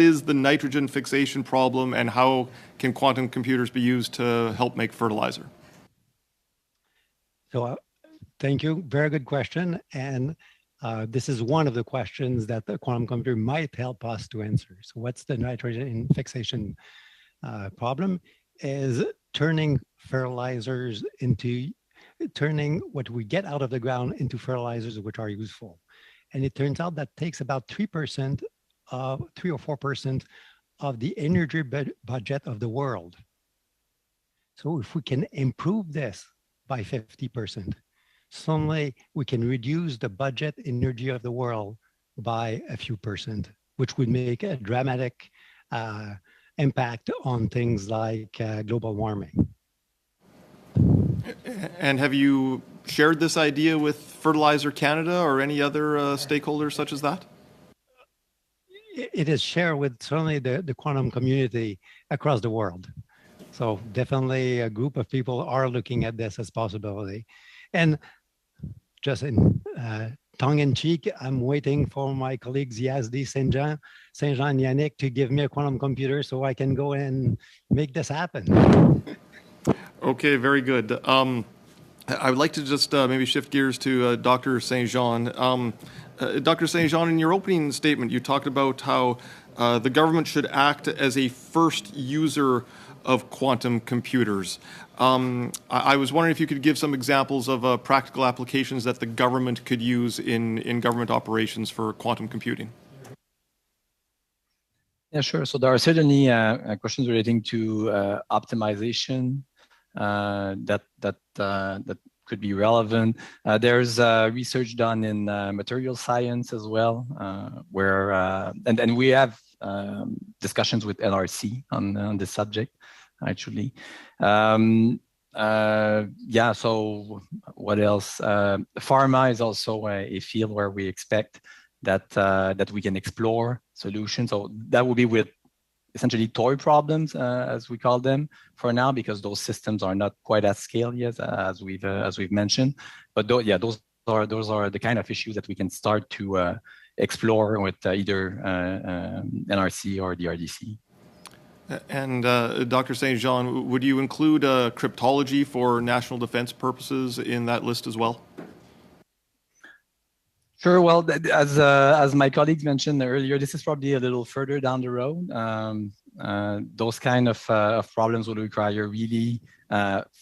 is the nitrogen fixation problem and how can quantum computers be used to help make fertilizer? So thank you. Very good question. And this is one of the questions that the quantum computer might help us to answer. So what's the nitrogen fixation problem? Is turning fertilizers into, turning what we get out of the ground into fertilizers which are useful. And it turns out that takes about 3 or 4% of the energy budget of the world. So if we can improve this by 50%, suddenly we can reduce the budget energy of the world by a few percent, which would make a dramatic impact on things like global warming. And have you shared this idea with Fertilizer Canada or any other stakeholders such as that? It is shared with certainly the quantum community across the world. So definitely a group of people are looking at this as possibility. And just in tongue-in-cheek, I'm waiting for my colleagues Yazdi, Saint-Jean, and Yannick to give me a quantum computer so I can go and make this happen. Okay, very good. I would like to just maybe shift gears to Dr. Saint-Jean. Dr. Saint-Jean, in your opening statement, you talked about how the government should act as a first user of quantum computers. I was wondering if you could give some examples of practical applications that the government could use in government operations for quantum computing. Yeah, sure. So there are certainly questions relating to optimization that could be relevant. There's research done in material science as well, where and we have discussions with NRC on this subject, actually. Yeah. So what else? Pharma is also a field where we expect that we can explore solutions. So that will be with essentially toy problems, as we call them for now, because those systems are not quite at scale yet, as we've mentioned. But those are the kind of issues that we can start to explore with either NRC or the RDC. And Dr. Saint-Jean, would you include cryptology for national defense purposes in that list as well? Sure. Well, as my colleagues mentioned earlier, this is probably a little further down the road. Those kind of problems would require really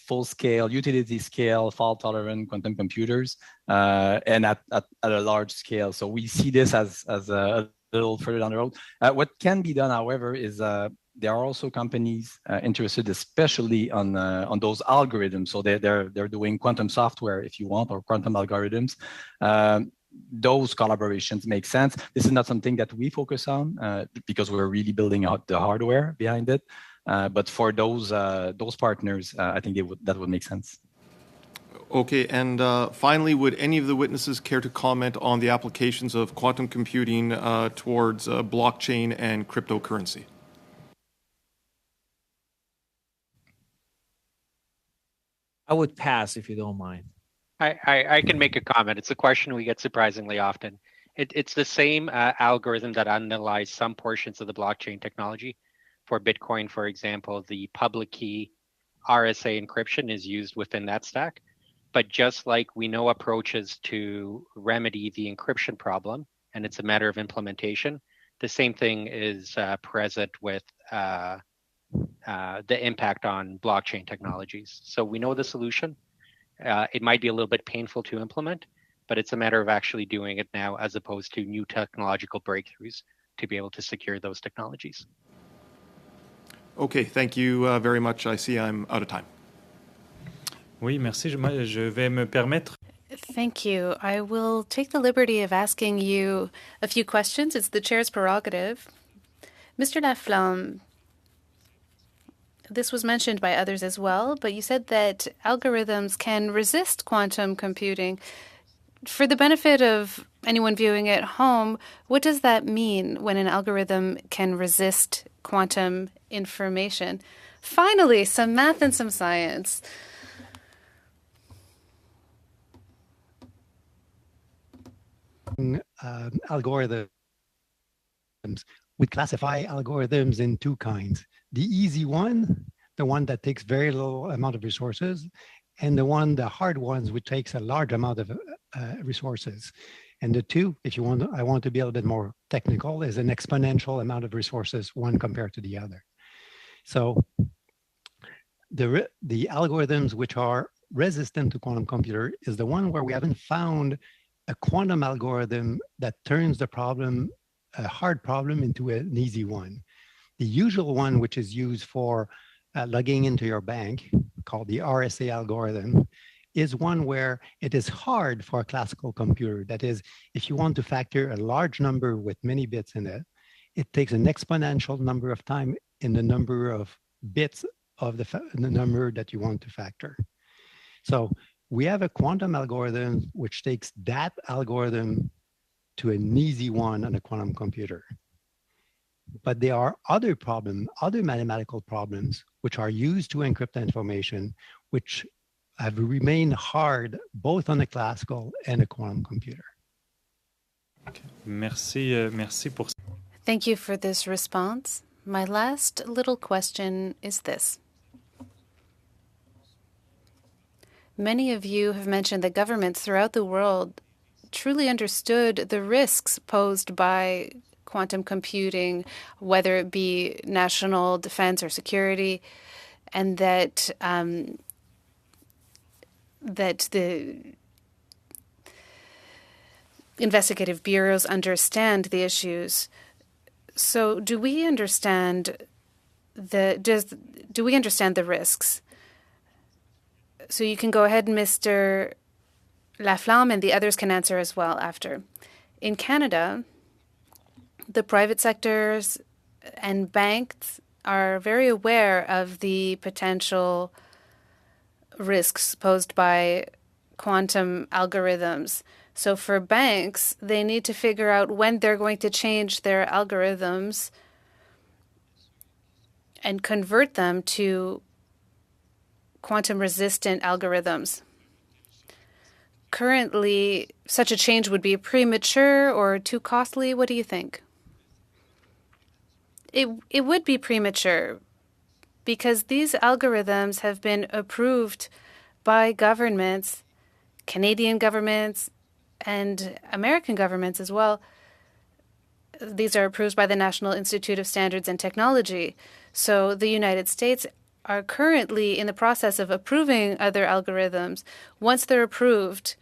full-scale, utility-scale, fault-tolerant quantum computers, and at a large scale. So we see this as a little further down the road. What can be done, however, is there are also companies interested, especially on those algorithms. So they're doing quantum software, if you want, or quantum algorithms. Those collaborations make sense. This is not something that we focus on because we're really building out the hardware behind it. But for those partners, I think that would make sense. Okay, and finally, would any of the witnesses care to comment on the applications of quantum computing towards blockchain and cryptocurrency? I would pass if you don't mind. I can make a comment. It's a question we get surprisingly often. It's the same algorithm that underlies some portions of the blockchain technology. For Bitcoin, for example, the public key RSA encryption is used within that stack. But just like we know approaches to remedy the encryption problem, and it's a matter of implementation, the same thing is present with the impact on blockchain technologies. So we know the solution. It might be a little bit painful to implement, but it's a matter of actually doing it now as opposed to new technological breakthroughs to be able to secure those technologies. Okay, thank you very much. I see I'm out of time. Oui, merci. Je vais me permettre. Thank you. I will take the liberty of asking you a few questions. It's the chair's prerogative. Mr. Laflamme, this was mentioned by others as well, but you said that algorithms can resist quantum computing. For the benefit of anyone viewing at home, what does that mean when an algorithm can resist quantum information? Finally, some math and some science. Algorithms. We classify algorithms in two kinds. The easy one, the one that takes very little amount of resources, and the hard ones, which takes a large amount of resources. And the two, if you want, I want to be a little bit more technical, is an exponential amount of resources, one compared to the other. So the algorithms which are resistant to quantum computer is the one where we haven't found a quantum algorithm that turns the problem, a hard problem, into an easy one. The usual one, which is used for logging into your bank, called the RSA algorithm, is one where it is hard for a classical computer. That is, if you want to factor a large number with many bits in it, it takes an exponential number of time in the number of bits of the number that you want to factor. So we have a quantum algorithm which takes that algorithm to an easy one on a quantum computer. But there are other problems, other mathematical problems, which are used to encrypt information, which have remained hard both on a classical and a quantum computer. Merci, merci pour. Thank you for this response. My last little question is this. Many of you have mentioned that governments throughout the world truly understood the risks posed by quantum computing, whether it be national defense or security, and that that the investigative bureaus understand the issues. So, do we understand the risks? So you can go ahead, Mr. Laflamme, and the others can answer as well after. In Canada, the private sectors and banks are very aware of the potential risks posed by quantum algorithms. So for banks, they need to figure out when they're going to change their algorithms and convert them to quantum-resistant algorithms. Currently, such a change would be premature or too costly. What do you think? It would be premature because these algorithms have been approved by governments, Canadian governments, and American governments as well. These are approved by the National Institute of Standards and Technology. So the United States are currently in the process of approving other algorithms. Once they're approved,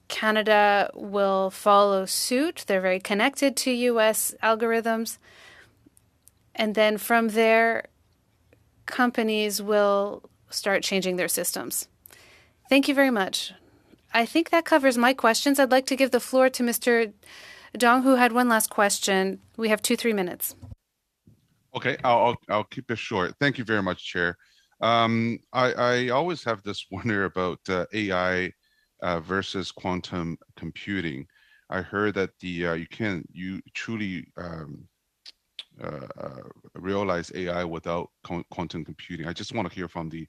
Canada will follow suit. They're very connected to U.S. algorithms. And then from there, companies will start changing their systems. Thank you very much. I think that covers my questions. I'd like to give the floor to Mr. Dong, who had one last question. We have 3 minutes. Okay, I'll keep it short. Thank you very much, Chair. I always have this wonder about AI versus quantum computing. I heard that you truly realize AI without quantum computing. I just want to hear from the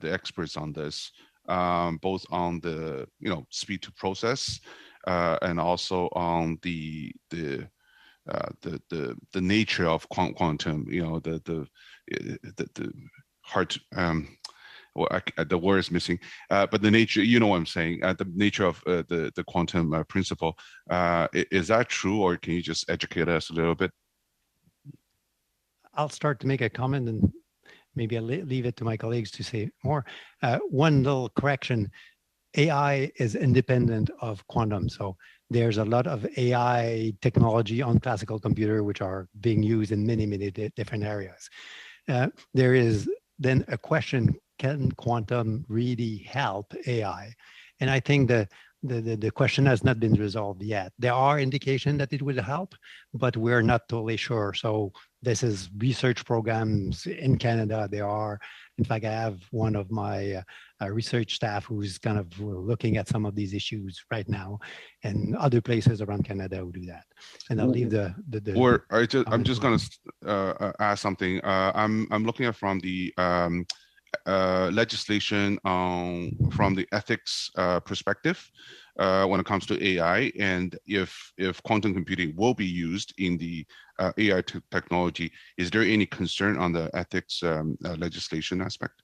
experts on this, both on the speed to process and also on the nature of quantum. The hard. The word is missing, but the nature, what I'm saying, the nature of the quantum principle. Is that true, or can you just educate us a little bit? I'll start to make a comment and maybe I'll leave it to my colleagues to say more. One little correction, AI is independent of quantum. So there's a lot of AI technology on classical computer which are being used in many, many different areas. There is then a question, can quantum really help AI? And I think the question has not been resolved yet. There are indications that it will help, but we're not totally sure. So this is research programs in Canada. There are, in fact, I have one of my research staff who's kind of looking at some of these issues right now, and other places around Canada who do that. And I'll leave I'm just going to ask something. I'm looking at from the legislation from the ethics perspective when it comes to AI, and if quantum computing will be used in the AI technology, is there any concern on the ethics legislation aspect?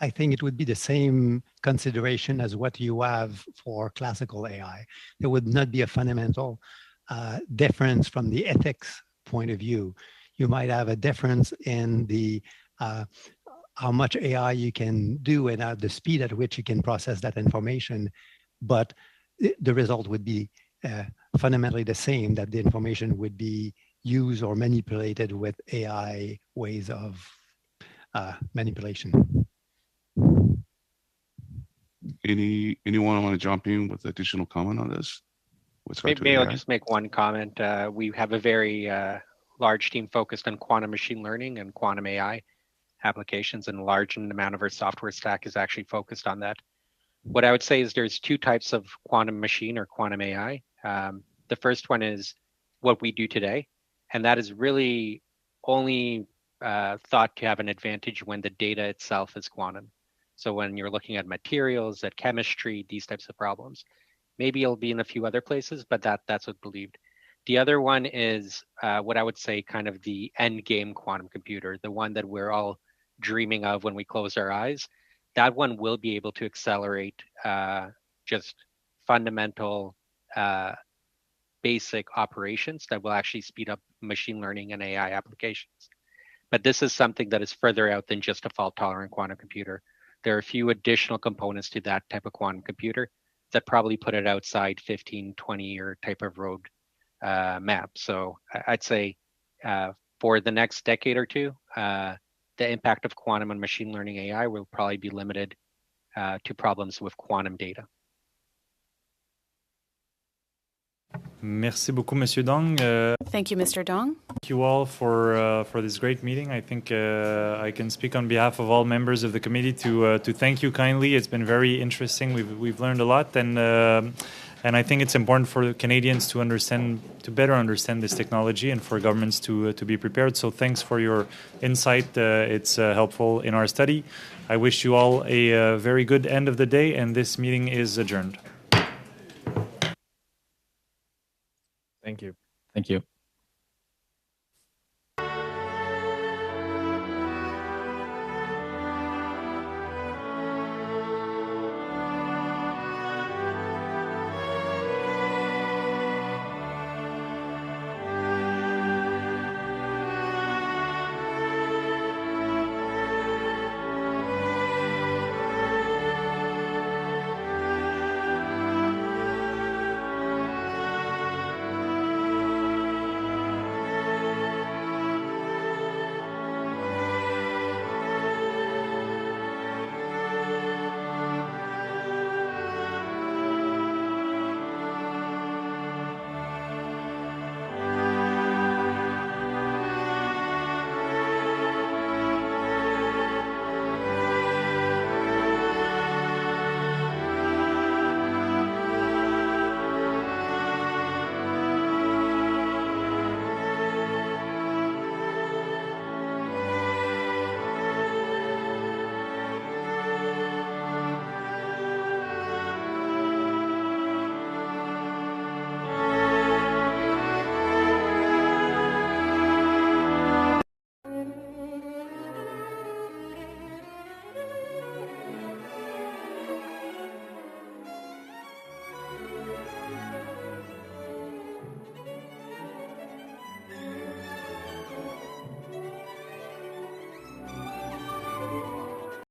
I think it would be the same consideration as what you have for classical AI. There would not be a fundamental difference from the ethics point of view. You might have a difference in the how much AI you can do and at the speed at which you can process that information, but the result would be fundamentally the same, that the information would be used or manipulated with AI ways of manipulation. Anyone want to jump in with additional comment on this? Maybe I'll just make one comment. We have a very large team focused on quantum machine learning and quantum AI applications, and a large amount of our software stack is actually focused on that. What I would say is there's two types of quantum machine or quantum AI. The first one is what we do today, and that is really only thought to have an advantage when the data itself is quantum. So when you're looking at materials, at chemistry, these types of problems. Maybe it'll be in a few other places, but that's what's believed. The other one is what I would say kind of the end game quantum computer, the one that we're all dreaming of when we close our eyes. That one will be able to accelerate just fundamental basic operations that will actually speed up machine learning and AI applications. But this is something that is further out than just a fault-tolerant quantum computer. There are a few additional components to that type of quantum computer that probably put it outside 15, 20-year type of road map. So I'd say for the next decade or two, the impact of quantum and machine learning AI will probably be limited to problems with quantum data. Merci beaucoup, Monsieur Dong. Thank you, Mr. Dong. Thank you all for this great meeting. I think I can speak on behalf of all members of the committee to thank you kindly. It's been very interesting. We've learned a lot, and I think it's important for Canadians to better understand this technology, and for governments to be prepared. So thanks for your insight. It's helpful in our study. I wish you all a very good end of the day, and this meeting is adjourned. Thank you. Thank you.